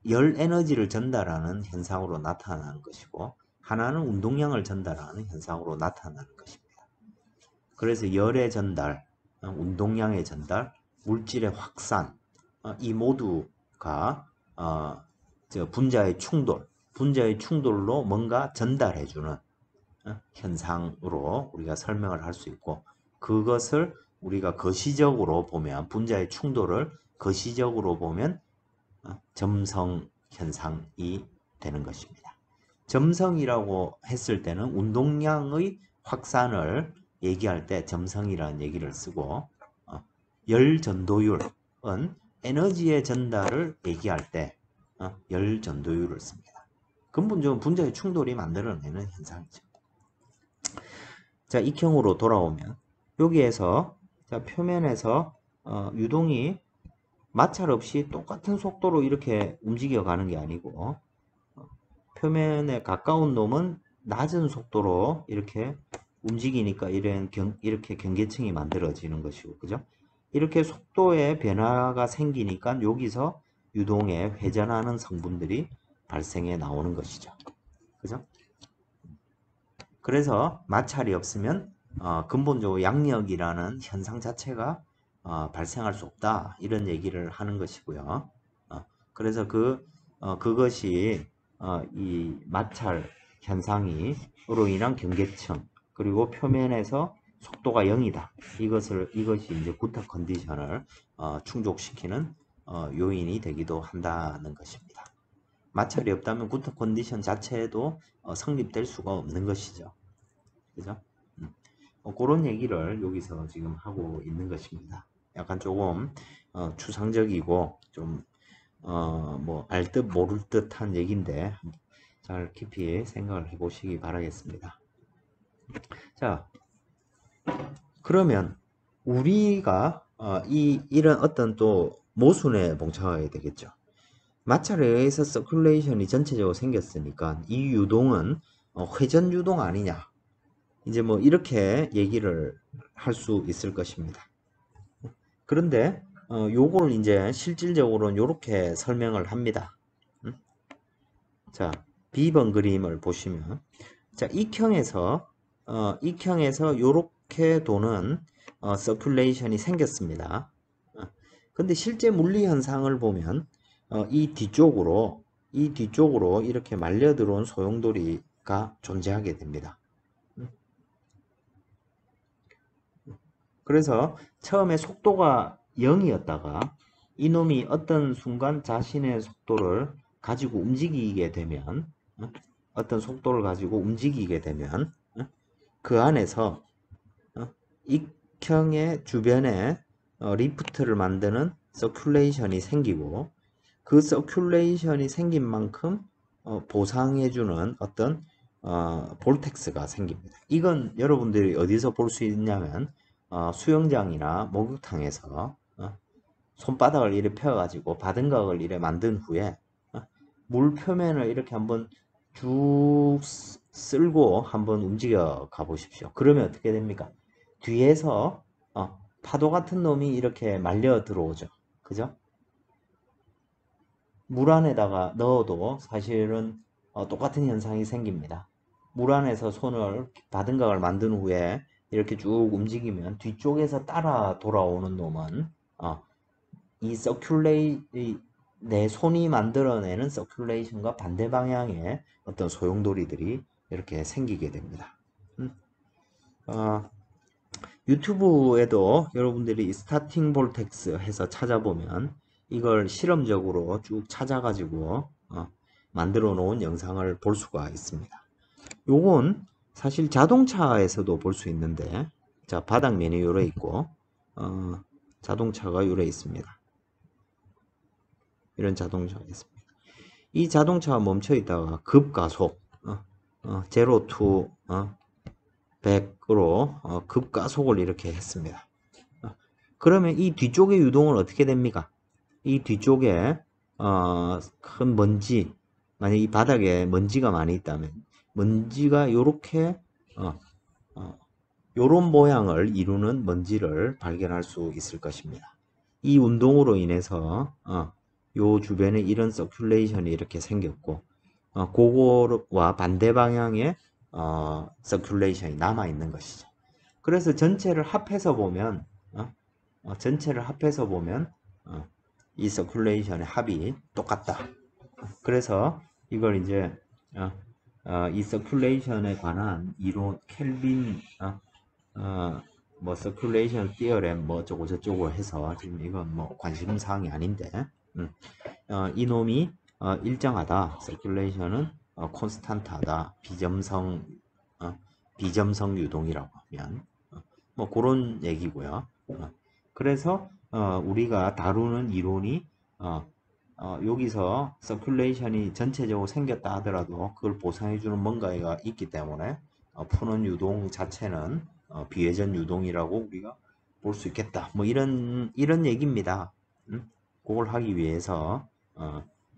열 에너지를 전달하는 현상으로 나타나는 것이고 하나는 운동량을 전달하는 현상으로 나타나는 것입니다. 그래서 열의 전달, 운동량의 전달, 물질의 확산 이 모두가 분자의 충돌로 뭔가 전달해주는 현상으로 우리가 설명을 할 수 있고 그것을 우리가 거시적으로 보면 분자의 충돌을 거시적으로 보면 점성 현상이 되는 것입니다. 점성이라고 했을 때는 운동량의 확산을 얘기할 때 점성이라는 얘기를 쓰고 열 전도율은 에너지의 전달을 얘기할 때 열 전도율을 씁니다. 근본적으로 분자의 충돌이 만들어내는 현상이죠. 자, 익형으로 돌아오면 여기에서 자, 표면에서 유동이 마찰 없이 똑같은 속도로 이렇게 움직여 가는 게 아니고 표면에 가까운 놈은 낮은 속도로 이렇게 움직이니까 이렇게 경계층이 만들어지는 것이고 그죠? 이렇게 속도의 변화가 생기니까 여기서 유동에 회전하는 성분들이 발생해 나오는 것이죠. 그죠? 그래서 마찰이 없으면 근본적으로 양력이라는 현상 자체가 발생할 수 없다 이런 얘기를 하는 것이고요. 그래서 그것이 이 마찰 현상으로 인한 경계층 그리고 표면에서 속도가 0이다. 이것이 이제 구타 컨디션을 충족시키는 요인이 되기도 한다는 것입니다. 마찰이 없다면 구타 컨디션 자체도 성립될 수가 없는 것이죠. 그죠? 그런 얘기를 여기서 지금 하고 있는 것입니다. 약간 조금 추상적이고 좀 뭐 알 듯 모를 듯한 얘기인데 잘 깊이 생각을 해보시기 바라겠습니다. 자, 그러면 우리가 이런 어떤 또 모순에 봉착하게 되겠죠. 마찰에 의해서 서큘레이션이 전체적으로 생겼으니까 이 유동은 회전 유동 아니냐. 이제 뭐 이렇게 얘기를 할 수 있을 것입니다. 그런데 요걸 이제 실질적으로는 이렇게 설명을 합니다. 자, B번 그림을 보시면 자, 익형에서 요렇게 도는 서큘레이션이 생겼습니다. 근데 실제 물리 현상을 보면 이 뒤쪽으로 이렇게 말려 들어온 소용돌이가 존재하게 됩니다. 그래서 처음에 속도가 0이었다가 이놈이 어떤 순간 자신의 속도를 가지고 움직이게 되면 어떤 속도를 가지고 움직이게 되면 그 안에서 익형의 주변에 리프트를 만드는 서큘레이션이 생기고 그 서큘레이션이 생긴 만큼 보상해주는 어떤 볼텍스가 생깁니다. 이건 여러분들이 어디서 볼 수 있냐면 수영장이나 목욕탕에서 손바닥을 이렇게 펴가지고 바등각을 이렇게 만든 후에 물 표면을 이렇게 한번 쭉 쓸고 한번 움직여 가 보십시오. 그러면 어떻게 됩니까? 뒤에서 파도 같은 놈이 이렇게 말려 들어오죠. 그죠? 물 안에다가 넣어도 사실은 똑같은 현상이 생깁니다. 물 안에서 손을 바등각을 만든 후에 이렇게 쭉 움직이면 뒤쪽에서 따라 돌아오는 놈은 이 내 손이 만들어내는 서큘레이션과 반대 방향의 어떤 소용돌이들이 이렇게 생기게 됩니다. 유튜브에도 여러분들이 스타팅 볼텍스 해서 찾아보면 이걸 실험적으로 쭉 찾아가지고 만들어 놓은 영상을 볼 수가 있습니다. 요건 사실 자동차에서도 볼 수 있는데, 자, 바닥면이 요래 있고 자동차가 요래 있습니다. 이런 자동차가 있습니다. 이 자동차가 멈춰 있다가 급가속 제로 투 100으로 급가속을 이렇게 했습니다. 그러면 이 뒤쪽의 유동은 어떻게 됩니까? 이 뒤쪽에 큰 먼지, 만약 이 바닥에 먼지가 많이 있다면 먼지가 요렇게 요런 모양을 이루는 먼지를 발견할 수 있을 것입니다. 이 운동으로 인해서 요 주변에 이런 서큘레이션이 이렇게 생겼고 그거와 반대 방향의 서큘레이션이 남아 있는 것이죠. 그래서 전체를 합해서 보면 이 서큘레이션의 합이 똑같다. 그래서 이걸 이제 이 서큘레이션에 관한 이론 켈빈 뭐 서큘레이션 티어렘 뭐 어쩌고 저쩌고 해서 지금 이건 뭐 관심사항이 아닌데 이놈이 일정하다. 서큘레이션은 콘스탄트하다. 비점성 유동이라고 하면 뭐 그런 얘기고요. 그래서 우리가 다루는 이론이 여기서 서큘레이션이 전체적으로 생겼다 하더라도 그걸 보상해주는 뭔가가 있기 때문에 푸는 유동 자체는 비회전 유동이라고 우리가 볼 수 있겠다. 뭐 이런 얘기입니다. 그걸 하기 위해서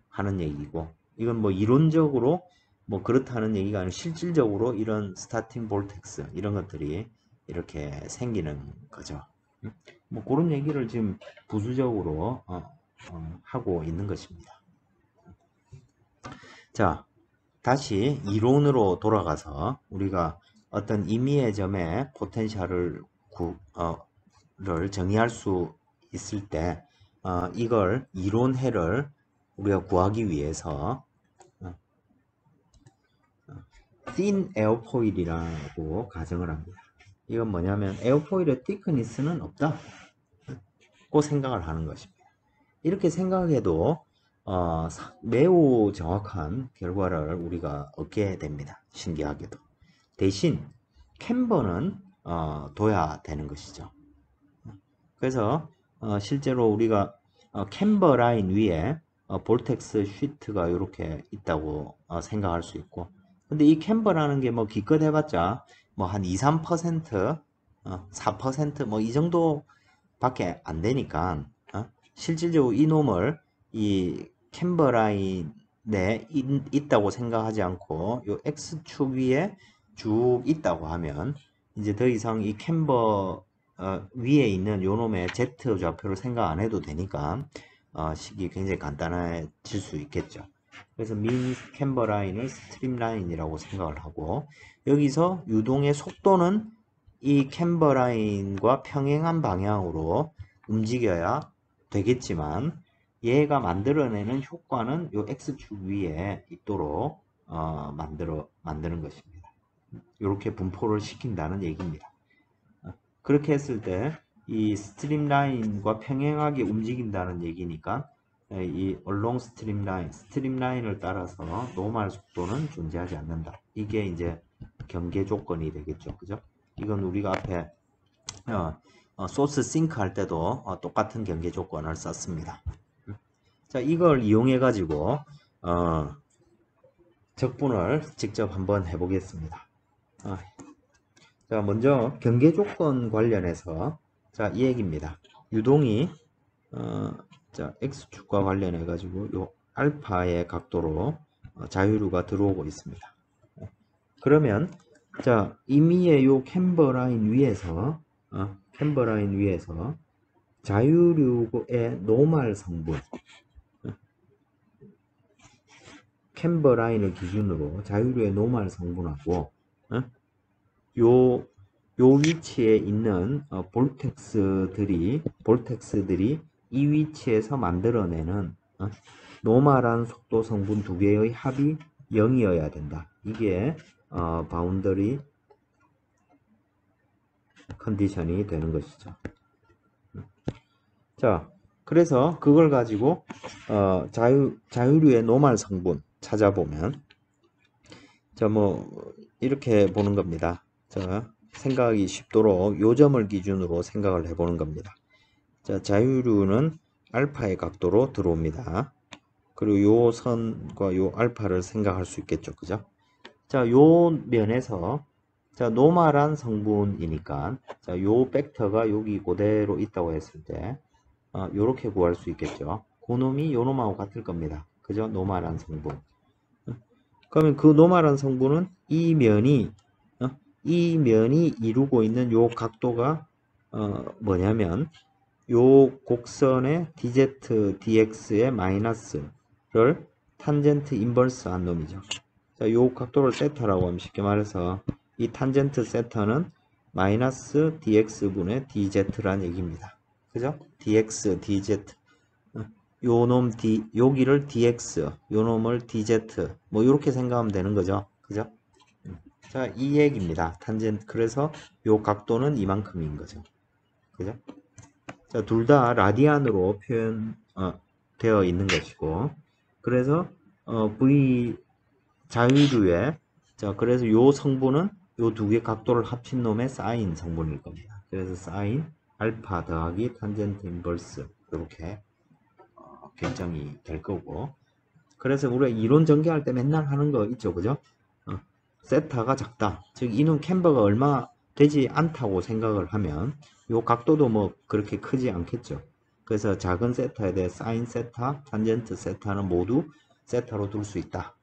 하는 얘기고, 이건 뭐 이론적으로 뭐 그렇다는 얘기가 아니라 실질적으로 이런 스타팅 볼텍스 이런 것들이 이렇게 생기는 거죠. 뭐 그런 얘기를 지금 부수적으로 하고 있는 것입니다. 자, 다시 이론으로 돌아가서 우리가 어떤 임의의 점의 포텐셜을 정의할 수 있을 때 이걸 이론해를 우리가 구하기 위해서 thin airfoil이라고 가정을 합니다. 이건 뭐냐면 에어포일의 thickness는 없다 고 생각을 하는 것입니다. 이렇게 생각해도 매우 정확한 결과를 우리가 얻게 됩니다. 신기하게도. 대신 캠버는 둬야 되는 것이죠. 그래서 실제로 우리가 캠버 라인 위에 볼텍스 시트가 이렇게 있다고 생각할 수 있고, 근데 이 캠버라는 게 뭐 기껏 해봤자 뭐 한 2, 3%, 4%뭐 이 정도밖에 안 되니까 실질적으로 이 놈을 이 캠버 라인에 있다고 생각하지 않고 요 X축 위에 쭉 있다고 하면 이제 더 이상 이 캠버 위에 있는 요 놈의 Z 좌표를 생각 안 해도 되니까 식이 굉장히 간단해질 수 있겠죠. 그래서 민 캠버 라인을 스트림 라인이라고 생각을 하고, 여기서 유동의 속도는 이 캠버 라인과 평행한 방향으로 움직여야 되겠지만 얘가 만들어내는 효과는 요 X축 위에 있도록 만드는 것입니다. 이렇게 분포를 시킨다는 얘기입니다. 그렇게 했을 때 이 스트림 라인과 평행하게 움직인다는 얘기니까 이 along 스트림 라인을 따라서 노멀 속도는 존재하지 않는다. 이게 이제 경계 조건이 되겠죠. 그죠? 이건 우리가 앞에 소스 싱크 할 때도 똑같은 경계 조건을 썼습니다. 자, 이걸 이용해 가지고 적분을 직접 한번 해보겠습니다. 자, 먼저 경계 조건 관련해서 자, 이 얘기입니다. 유동이 자, x축과 관련해 가지고 요 알파의 각도로 자유류가 들어오고 있습니다. 그러면 자, 임의의 요 캠버 라인 위에서 자유류의 노멀 성분 캠버 라인을 기준으로 자유류의 노멀 성분하고 요 위치에 있는 볼텍스들이 이 위치에서 만들어내는 노멀한 속도 성분 두 개의 합이 0이어야 된다. 이게 바운더리 컨디션이 되는 것이죠. 자, 그래서 그걸 가지고 자유류의 노멀 성분 찾아보면 자, 뭐 이렇게 보는 겁니다. 자, 생각하기 쉽도록 요 점을 기준으로 생각을 해보는 겁니다. 자, 자유류는 알파의 각도로 들어옵니다. 그리고 요 선과 요 알파를 생각할 수 있겠죠. 그죠? 자, 요 면에서 자, 노멀한 성분이니까 자, 요 벡터가 여기 그대로 있다고 했을 때 요렇게 구할 수 있겠죠. 그놈이 요 놈하고 같을 겁니다. 그죠? 노멀한 성분. 그러면 그 노멀한 성분은 이 면이 이루고 있는 요 각도가 뭐냐면 요 곡선의 dz dx의 마이너스를 탄젠트 인버스 한 놈이죠. 자, 요 각도를 세타라고 하면 쉽게 말해서 이 탄젠트 세타는 마이너스 dx분의 dz란 얘기입니다. 그죠? dx, dz 요놈 여기를 dx, 요놈을 dz 뭐 이렇게 생각하면 되는 거죠. 그죠? 자, 이 얘기입니다. 탄젠트. 그래서 요 각도는 이만큼인 거죠. 그죠? 자, 둘 다 라디안으로 표현 되어 있는 것이고, 그래서 v 자유류의 자, 그래서 요 성분은 요 두 개 각도를 합친 놈의 사인 성분일 겁니다. 그래서 사인 알파 더하기 탄젠트 인버스 이렇게 결정이 될 거고, 그래서 우리가 이론 전개할 때 맨날 하는 거 있죠. 그죠? 세타가 작다. 즉 이놈 캠버가 얼마 되지 않다고 생각을 하면 요 각도도 뭐 그렇게 크지 않겠죠. 그래서 작은 세타에 대해 사인 세타, 탄젠트 세타는 모두 세타로 둘 수 있다.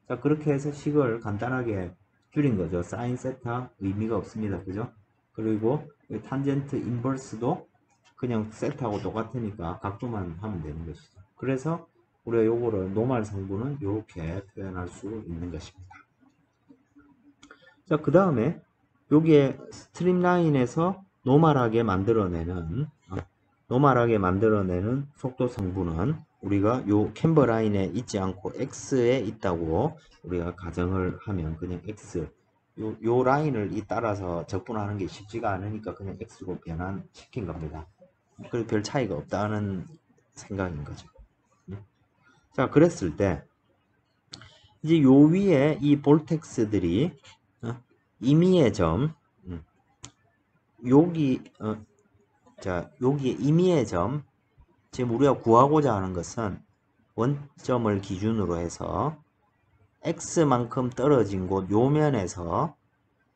자, 그렇게 해서 식을 간단하게 줄인 거죠. 사인 세타 의미가 없습니다. 그죠? 그리고 탄젠트 인버스도 그냥 세타하고 똑같으니까 각도만 하면 되는 것이죠. 그래서 우리가 요거를 노멀 성분은 이렇게 표현할 수 있는 것입니다. 자, 그 다음에 여기에 스트림라인에서 노멀하게 만들어내는 속도 성분은 우리가 요 캠버 라인에 있지 않고 x에 있다고 우리가 가정을 하면 그냥 x 요 라인을 따라서 적분하는 게 쉽지가 않으니까 그냥 x로 변환시킨 겁니다. 그리고 별 차이가 없다는 생각인 거죠. 자, 그랬을 때 이제 요 위에 이 볼텍스들이 임의의 점 여기 자, 여기에 임의의 점 지금 우리가 구하고자 하는 것은 원점을 기준으로 해서 x만큼 떨어진 곳 요 면에서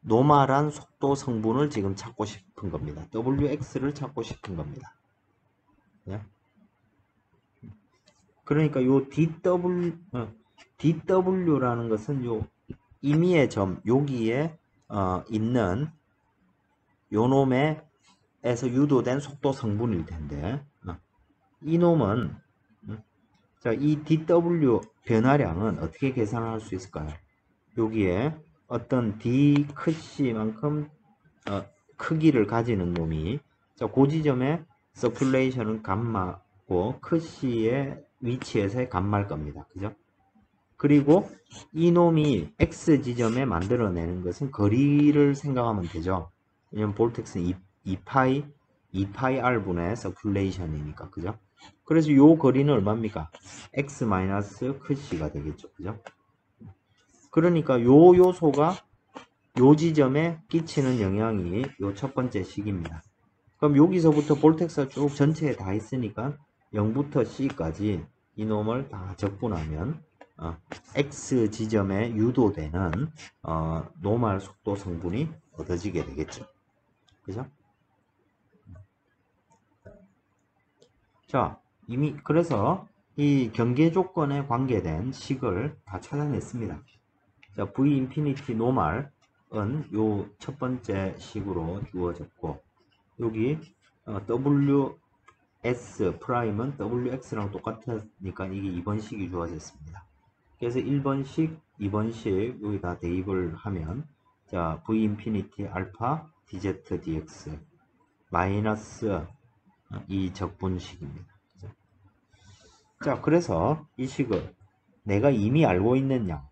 노멀한 속도 성분을 지금 찾고 싶은 겁니다. wx를 찾고 싶은 겁니다. 네? 그러니까 요 dw라는 것은 요 임의의 점 여기에 있는 요놈에서 유도된 속도 성분일 텐데 이놈은 자, 이 dw 변화량은 어떻게 계산할 수 있을까요? 여기에 어떤 d 크시만큼 크기를 가지는 놈이 자, 그 지점에 서큘레이션은 감마고 크시의 위치에서의 감마일 겁니다. 그죠? 그리고 이놈이 x 지점에 만들어내는 것은 거리를 생각하면 되죠. 왜냐면 볼텍스는 2파이 r분의 서큘레이션이니까. 그죠? 그래서 요 거리는 얼마입니까? x 마이너스 크시가 되겠죠. 그죠? 그러니까 요 요소가 요 지점에 끼치는 영향이 요 첫 번째 식입니다. 그럼 여기서부터 볼텍스가 쭉 전체에 다 있으니까 0부터 C까지 이놈을 다 적분하면 x 지점에 유도되는 노멀 속도 성분이 얻어지게 되겠죠. 그죠? 자, 이미 그래서 이 경계 조건에 관계된 식을 다 찾아냈습니다. 자, v 인피니티 노멀은 요 첫 번째 식으로 주어졌고, 여기 ws 프라임은 wx랑 똑같으니까 이게 2번 식이 주어졌습니다. 그래서 1번식, 2번식 여기다 대입을 하면, 자, v 인피니티 알파 dz dx 마이너스 이 적분식입니다. 자, 그래서 이 식을 내가 이미 알고 있는 양.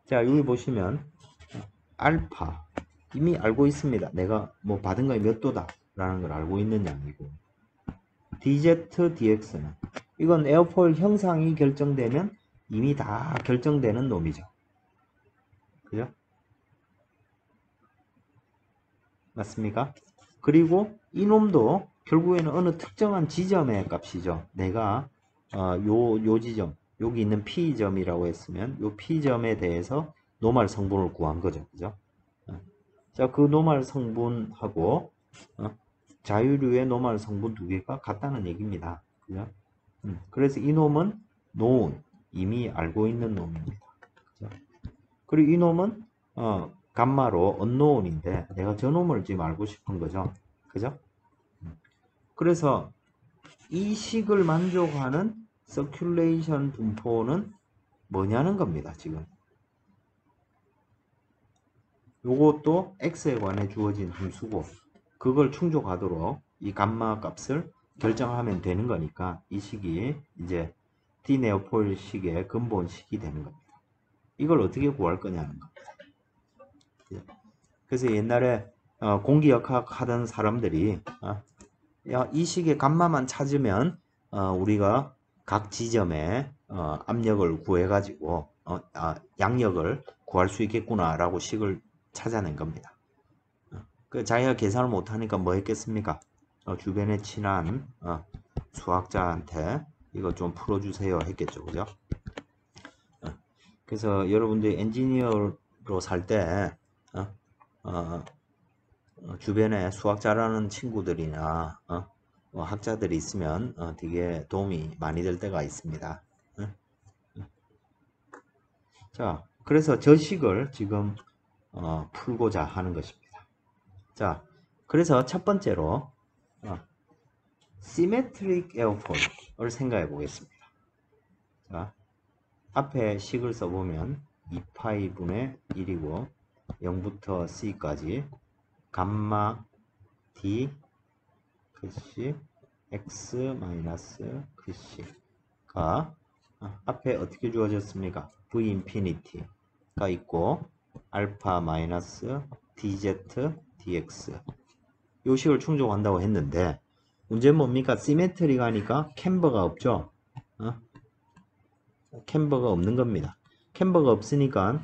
자, 여기 보시면 알파 이미 알고 있습니다. 내가 뭐 받은 거에 몇 도다 라는 걸 알고 있는 양이고, dz dx는 이건 에어포일 형상이 결정되면 이미 다 결정되는 놈이죠. 그죠? 맞습니까? 그리고 이 놈도 결국에는 어느 특정한 지점의 값이죠. 내가 요 지점, 여기 있는 P점이라고 했으면 요 P점에 대해서 노멀 성분을 구한 거죠. 그죠? 자, 그 노멀 성분하고 자유류의 노멀 성분 두 개가 같다는 얘기입니다. 그죠? 그래서 이 놈은 known, 이미 알고 있는 놈입니다. 그죠? 그리고 이 놈은 감마로 unknown인데 내가 저 놈을 지금 알고 싶은 거죠. 그죠? 그래서 이 식을 만족하는 서큘레이션 분포는 뭐냐는 겁니다. 지금 요것도 x에 관해 주어진 함수고, 그걸 충족하도록 이 감마 값을 결정하면 되는 거니까 이 식이 이제 디네오폴 식의 근본 식이 되는 겁니다. 이걸 어떻게 구할 거냐는 겁니다. 그래서 옛날에 공기역학 하던 사람들이 야, 이 식의 감마만 찾으면 우리가 각 지점에 압력을 구해가지고 양력을 구할 수 있겠구나 라고 식을 찾아낸 겁니다. 그 자기가 계산을 못하니까 뭐 했겠습니까? 주변에 친한 수학자한테 이거 좀 풀어주세요 했겠죠. 그죠? 그래서 여러분들이 엔지니어로 살 때 주변에 수학 잘하는 친구들이나 학자들이 있으면 되게 도움이 많이 될 때가 있습니다. 자, 그래서 저 식을 지금 풀고자 하는 것입니다. 자, 그래서 첫 번째로 Symmetric Airfoil을 생각해 보겠습니다. 자, 앞에 식을 써보면 2파이분의 1이고 0부터 C까지 감마 D 크시 X 마이너스 크시가 앞에 어떻게 주어졌습니까? V 인피니티가 있고 알파 마이너스 dz dx 요 식을 충족한다고 했는데, 문제는 뭡니까? 시메트리가 하니까 캠버가 없죠. 캠버가 없는 겁니다. 캠버가 없으니까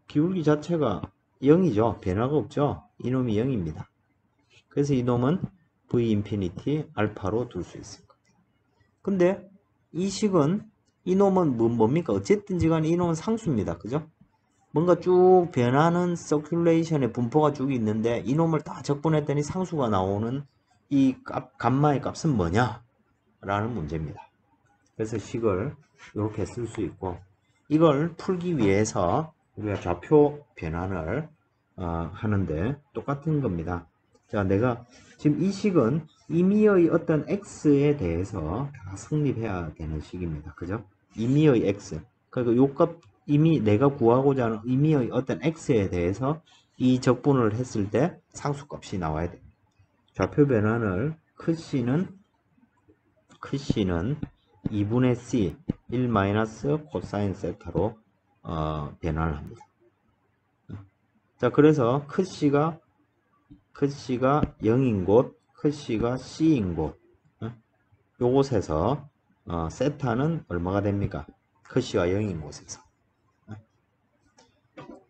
기울기 자체가 0이죠. 변화가 없죠. 이놈이 0입니다. 그래서 이놈은 v 인피니티 알파로 둘 수 있을 겁니다. 근데 이 식은 이놈은 뭡니까? 어쨌든지 간에 이놈은 상수입니다. 그죠? 뭔가 쭉 변하는 서큘레이션의 분포가 쭉 있는데 이놈을 다 적분했더니 상수가 나오는 이 감마의 값은 뭐냐? 라는 문제입니다. 그래서 식을 이렇게 쓸 수 있고, 이걸 풀기 위해서 우리가 좌표 변환을 하는데 똑같은 겁니다. 자, 내가 지금 이 식은 임의의 어떤 x에 대해서 다 성립해야 되는 식입니다. 그죠? 임의의 x. 그러니까 요 값 이미 내가 구하고자 하는 임의의 어떤 x에 대해서 이 적분을 했을 때 상수값이 나와야 됩니다. 좌표 변환을 크C는 2분의 c 1 마이너스 코사인 세타로 변환을 합니다. 자, 그래서 크C가 0인 곳, 크C가 c인 곳, 요곳에서 세타는 얼마가 됩니까? 크C가 0인 곳에서.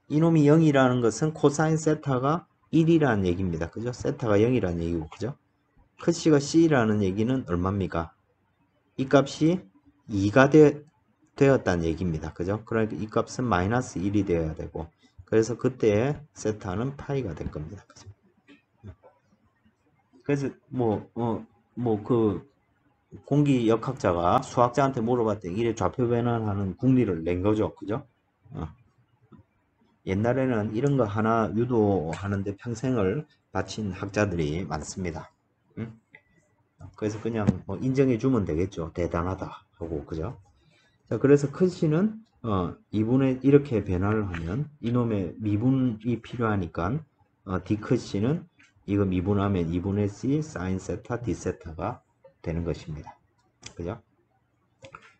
이놈이 0이라는 것은 코사인 세타가 1이라는 얘기입니다. 그죠? 세타가 0이라는 얘기고, 그죠? 크C가 C라는 얘기는 얼마입니까? 이 값이 2가 되었다는 얘기입니다. 그죠? 그러니까 이 값은 마이너스 1이 되어야 되고, 그래서 그때 세타는 파이가 될 겁니다. 그죠? 그래서 그 공기역학자가 수학자한테 물어봤더니 이래 좌표 변환하는 공리를 낸 거죠. 그죠? 어. 옛날에는 이런 거 하나 유도하는데 평생을 바친 학자들이 많습니다. 응? 그래서 그냥 뭐 인정해 주면 되겠죠. 대단하다 하고. 그죠? 자, 그래서 큰 C는 2분의 이렇게 변화를 하면 이놈의 미분이 필요하니까 D 큰 C는 이거 미분하면 2분의 C 사인 세타 D 세타가 되는 것입니다. 그죠?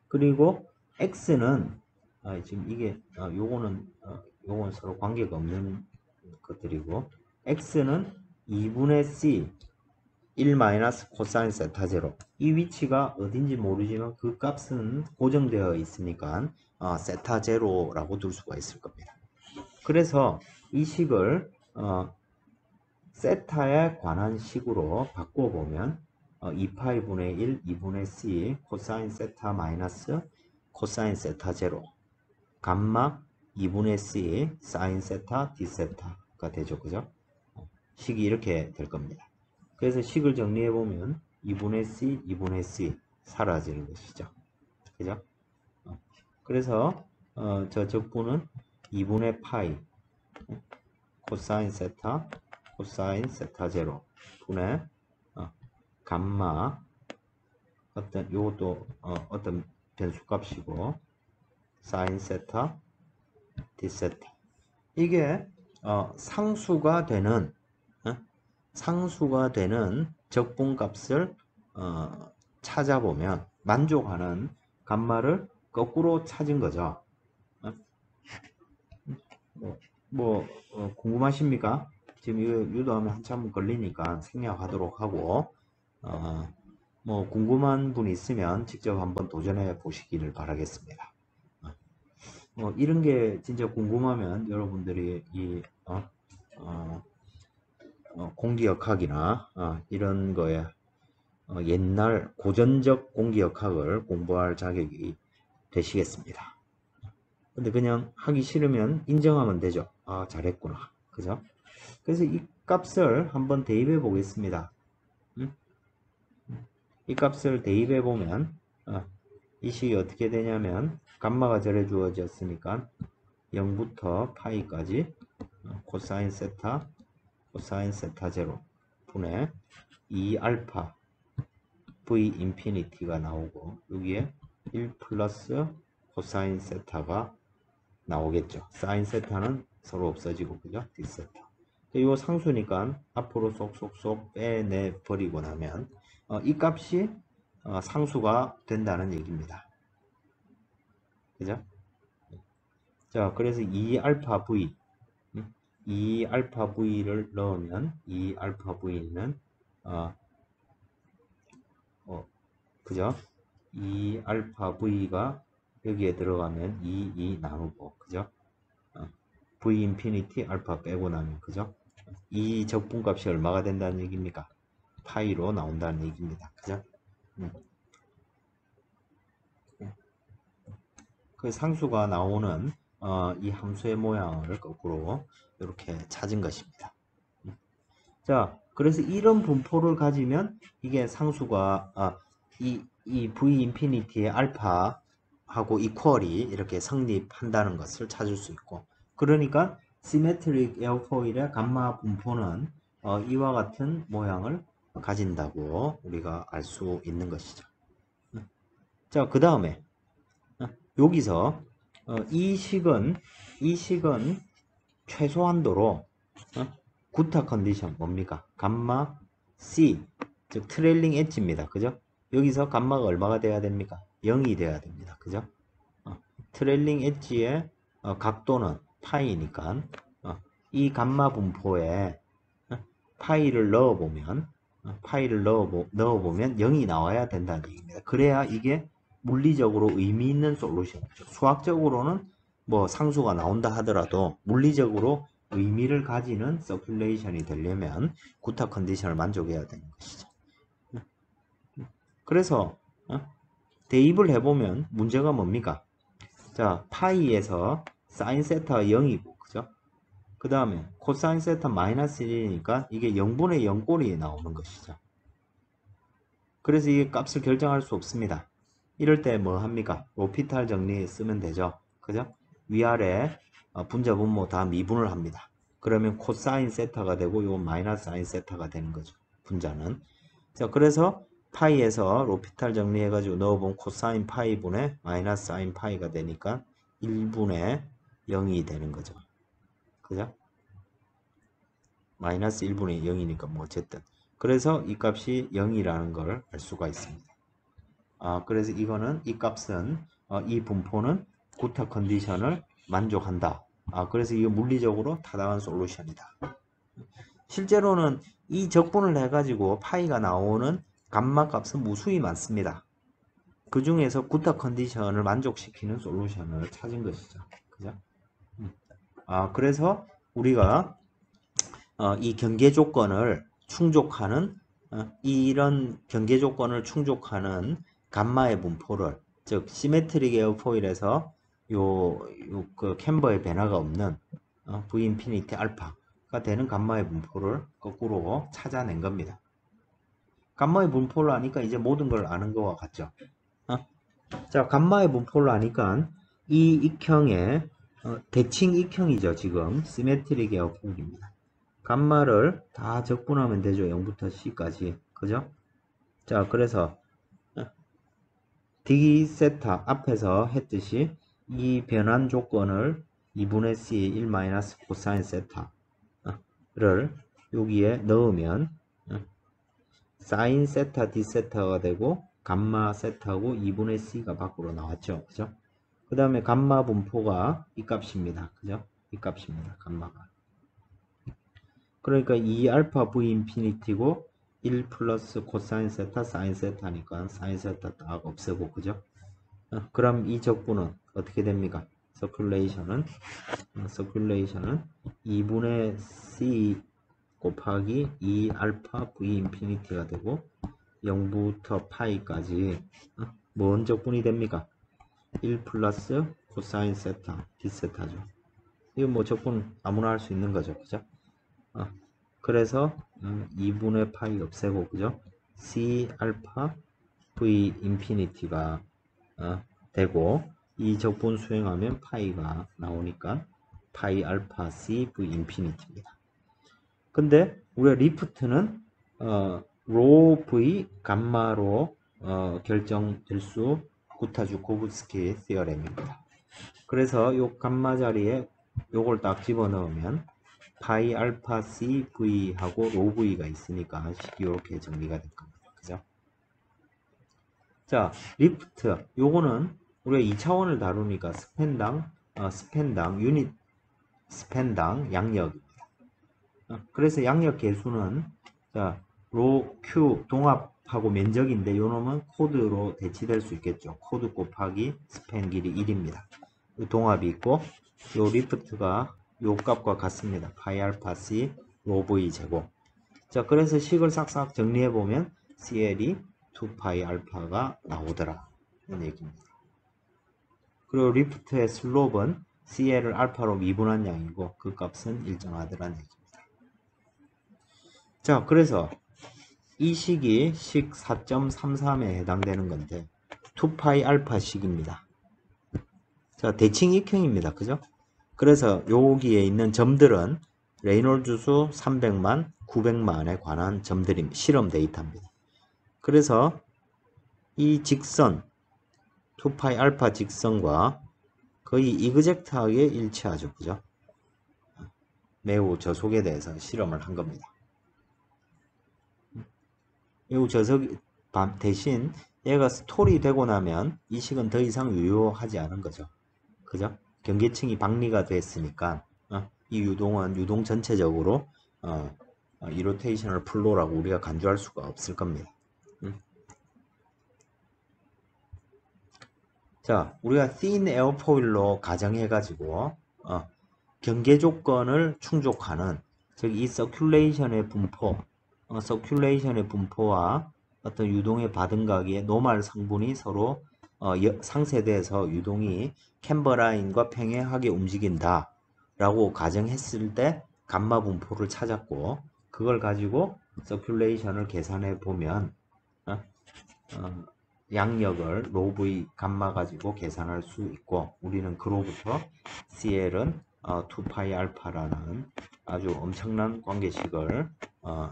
그리고 X는 지금 이게 요건 서로 관계가 없는 것들이고, X는 2분의 C 1 마이너스 코사인 세타 제로. 이 위치가 어딘지 모르지만 그 값은 고정되어 있으니까 세타 제로라고 둘 수가 있을 겁니다. 그래서 이 식을 세타에 관한 식으로 바꿔보면 2파이 분의 1 2분의 C 코사인 세타 마이너스 코사인 세타 제로 감마 2분의 C 사인 세타 D 세타가 되죠. 그죠? 식이 이렇게 될 겁니다. 그래서 식을 정리해보면 2분의 C, 2분의 C 사라지는 것이죠. 그죠? 그래서 저 적분은 2분의 파이 코사인 세타 코사인 세타 제로 분의 감마 요것도 어떤 변수값이고 사인 세타 D 세타 이게 상수가 되는 적분값을 찾아보면 만족하는 감마를 거꾸로 찾은 거죠. 궁금하십니까? 지금 이거 유도하면 한참 걸리니까 생략하도록 하고 궁금한 분 있으면 직접 한번 도전해 보시기를 바라겠습니다. 이런 게 진짜 궁금하면 여러분들이 이 공기역학이나 이런 거에 옛날 고전적 공기역학을 공부할 자격이 되시겠습니다. 근데 그냥 하기 싫으면 인정하면 되죠. 아, 잘했구나. 그죠? 그래서 이 값을 한번 대입해 보겠습니다. 이 값을 대입해 보면 이 식이 어떻게 되냐면 감마가 절에 주어졌으니까 0부터 파이까지 코사인 세타 코사인 세타 제로 분의 2알파 v 인피니티가 나오고 여기에 1 플러스 코사인 세타가 나오겠죠. 사인 세타는 서로 없어지고 그죠? D 세타. 이거 상수니까 앞으로 쏙쏙쏙 빼내 버리고 나면 이 값이 상수가 된다는 얘기입니다. 그죠? 자, 그래서 2알파 v 2알파 v를 넣으면 2알파 v는 그죠? 2알파 v가 여기에 들어가면 2 나누고 그죠? v 인피니티 알파 빼고 나면 그죠? 이 적분값이 얼마가 된다는 얘기입니까? 파이로 나온다는 얘기입니다. 그죠? 그 상수가 나오는 이 함수의 모양을 거꾸로 이렇게 찾은 것입니다. 자, 그래서 이런 분포를 가지면 이게 상수가 이 v 인피니티의 알파하고 이퀄이 이렇게 성립한다는 것을 찾을 수 있고, 그러니까 시메트릭 에어포일의 감마 분포는 이와 같은 모양을 가진다고 우리가 알 수 있는 것이죠. 자, 그 다음에 여기서 이 식은 최소한도로 구타 컨디션 뭡니까? 감마 C 즉 트레일링 엣지입니다. 그죠? 여기서 감마가 얼마가 돼야 됩니까? 0이 돼야 됩니다. 그죠? 트레일링 엣지의 각도는 파이니까 이 감마 분포에 파이를 넣어보면 0이 나와야 된다는 얘기입니다. 그래야 이게 물리적으로 의미 있는 솔루션이죠. 수학적으로는 뭐 상수가 나온다 하더라도 물리적으로 의미를 가지는 서큘레이션이 되려면 구타 컨디션을 만족해야 되는 것이죠. 그래서 대입을 해보면 문제가 뭡니까? 자, 파이에서 사인 세타가 0이고, 그죠? 그 다음에 코사인 세타 마이너스 1이니까 이게 0분의 0꼴이 나오는 것이죠. 그래서 이 값을 결정할 수 없습니다. 이럴 때 뭐 합니까? 로피탈 정리 쓰면 되죠. 그죠? 위아래 분자 분모 다 미분을 합니다. 그러면 코사인 세타가 되고 요 마이너스 사인 세타가 되는 거죠. 분자는. 자, 그래서 파이에서 로피탈 정리해가지고 넣어보면 코사인 파이분의 마이너스 사인 파이가 되니까 1분의 0이 되는 거죠. 그죠? 마이너스 1분의 0이니까 뭐 어쨌든. 그래서 이 값이 0이라는 걸 알 수가 있습니다. 그래서 이거는 이 값은 이 분포는 구타 컨디션을 만족한다. 그래서 이거 물리적으로 타당한 솔루션이다. 실제로는 이 적분을 해가지고 파이가 나오는 감마 값은 무수히 많습니다. 그 중에서 구타 컨디션을 만족시키는 솔루션을 찾은 것이죠. 그죠? 그래서 우리가 이 경계 조건을 충족하는 이런 경계 조건을 충족하는 감마의 분포를 즉 시메트릭 에어포일에서 그 캠버의 변화가 없는 V 인피니티 알파가 되는 감마의 분포를 거꾸로 찾아낸 겁니다. 감마의 분포를 아니까 이제 모든 걸 아는 것과 같죠. 자, 감마의 분포를 아니까 이 익형의 대칭 익형이죠. 지금 시메트릭 에어포일입니다. 감마를 다 적분하면 되죠. 0부터 C까지. 그죠? 자, 그래서 D 세타 앞에서 했듯이 이 변환 조건을 2분의 C 1 마이너스 코사인 세타를 여기에 넣으면 사인 세타 D 세타가 되고 감마 세타고 2분의 C가 밖으로 나왔죠. 그죠? 그 다음에 감마 분포가 이 값입니다. 그죠? 이 값입니다. 감마가. 그러니까 2알파 V 인피니티고 1 플러스 코사인 세타 사인 세타니까 사인 세타 딱 없애고 그죠? 그럼 이 적분은 어떻게 됩니까? 서큘레이션은 2분의 C 곱하기 2알파 V 인피니티가 되고 0부터 파이까지 뭔 적분이 됩니까? 1 플러스 코사인 세타 D 세타죠. 이거 뭐 적분 아무나 할 수 있는 거죠. 그죠? 그래서 2분의 파이 없애고 그죠? C 알파 V 인피니티가 되고 이 적분 수행하면 파이가 나오니까 파이 알파 C V 인피니티입니다. 근데 우리가 리프트는 로 V 감마로 결정될 수 구타-주코브스키 시어렘입니다. 그래서 요 감마 자리에 요걸 딱 집어넣으면 파이 알파 C V 하고 로 V가 있으니까 이렇게 정리가 될 겁니다. 그죠? 자, 리프트 요거는 우리가 2차원을 다루니까 스팬당 유닛 스팬당 양력입니다. 그래서 양력 계수는 자, 로 Q 동합하고 면적인데 요 놈은 코드로 대치될 수 있겠죠. 코드 곱하기 스팬 길이 1입니다. 동합이 있고 요 리프트가 요 값과 같습니다. 파이 알파 C 로 V 제곱. 자, 그래서 식을 싹싹 정리해 보면 CL이 2파이 알파가 나오더라. 이런 얘기입니다. 그리고 리프트의 슬롭은 CL을 알파로 미분한 양이고 그 값은 일정하더라는 얘기입니다. 자, 그래서 이 식이 식 4.33에 해당되는 건데 2파이 알파 식입니다. 자, 대칭 익형입니다. 그죠? 그래서 여기에 있는 점들은 레이놀드 수 300만, 900만에 관한 점들입니다. 실험 데이터입니다. 그래서 이 직선 2파이 알파 직선과 거의 이그젝트하게 일치하죠. 그죠? 매우 저속에 대해서 실험을 한 겁니다. 매우 저속 대신 얘가 스톨이 되고 나면 이 식은 더 이상 유효하지 않은 거죠. 그죠? 경계층이 박리가 됐으니까 이 유동은 유동 전체적으로 이로테이셔널 플로우라고 우리가 간주할 수가 없을 겁니다. 자, 우리가 thin airfoil로 가정해가지고 경계 조건을 충족하는 즉 이 서큘레이션의 분포, 서큘레이션의 분포와 어떤 유동의 바등각의 노말 성분이 서로 상세대에서 유동이 캠버라인과 평행하게 움직인다 라고 가정했을 때 감마 분포를 찾았고, 그걸 가지고 서큘레이션을 계산해 보면 양력을 로우 V 감마 가지고 계산할 수 있고, 우리는 그로부터 CL은 2파이 알파라는 아주 엄청난 관계식을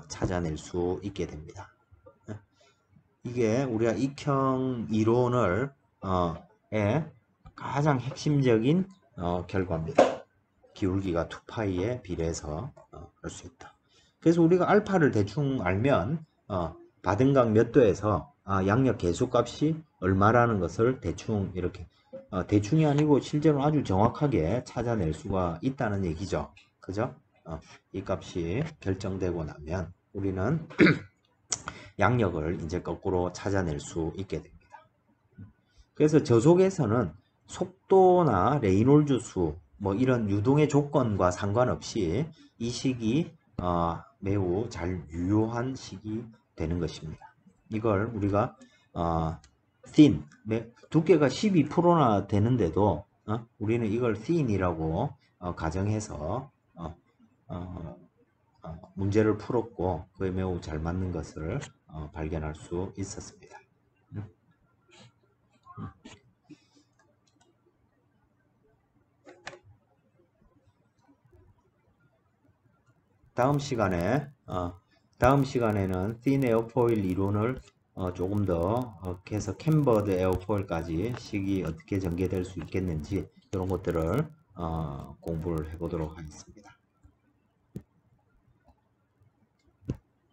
찾아낼 수 있게 됩니다. 이게 우리가 익형 이론을 가장 핵심적인 결과입니다. 기울기가 2파이에 비례해서 할 수 있다. 그래서 우리가 알파를 대충 알면 받은 각 몇 도에서 양력 계수값이 얼마라는 것을 대충 이렇게 대충이 아니고 실제로 아주 정확하게 찾아낼 수가 있다는 얘기죠. 그죠? 이 값이 결정되고 나면 우리는 양력을 이제 거꾸로 찾아낼 수 있게 됩니다. 그래서 저속에서는 속도나 레이놀즈 수, 뭐 이런 유동의 조건과 상관없이 이 식이 매우 잘 유효한 식이 되는 것입니다. 이걸 우리가 thin, 두께가 12%나 되는데도 우리는 이걸 thin이라고 가정해서 문제를 풀었고, 그에 매우 잘 맞는 것을 발견할 수 있었습니다. 다음 시간에는 thin 에어포일 이론을 조금 더 해서 캠버드 에어포일까지 식이 어떻게 전개될 수 있겠는지 이런 것들을 공부를 해보도록 하겠습니다.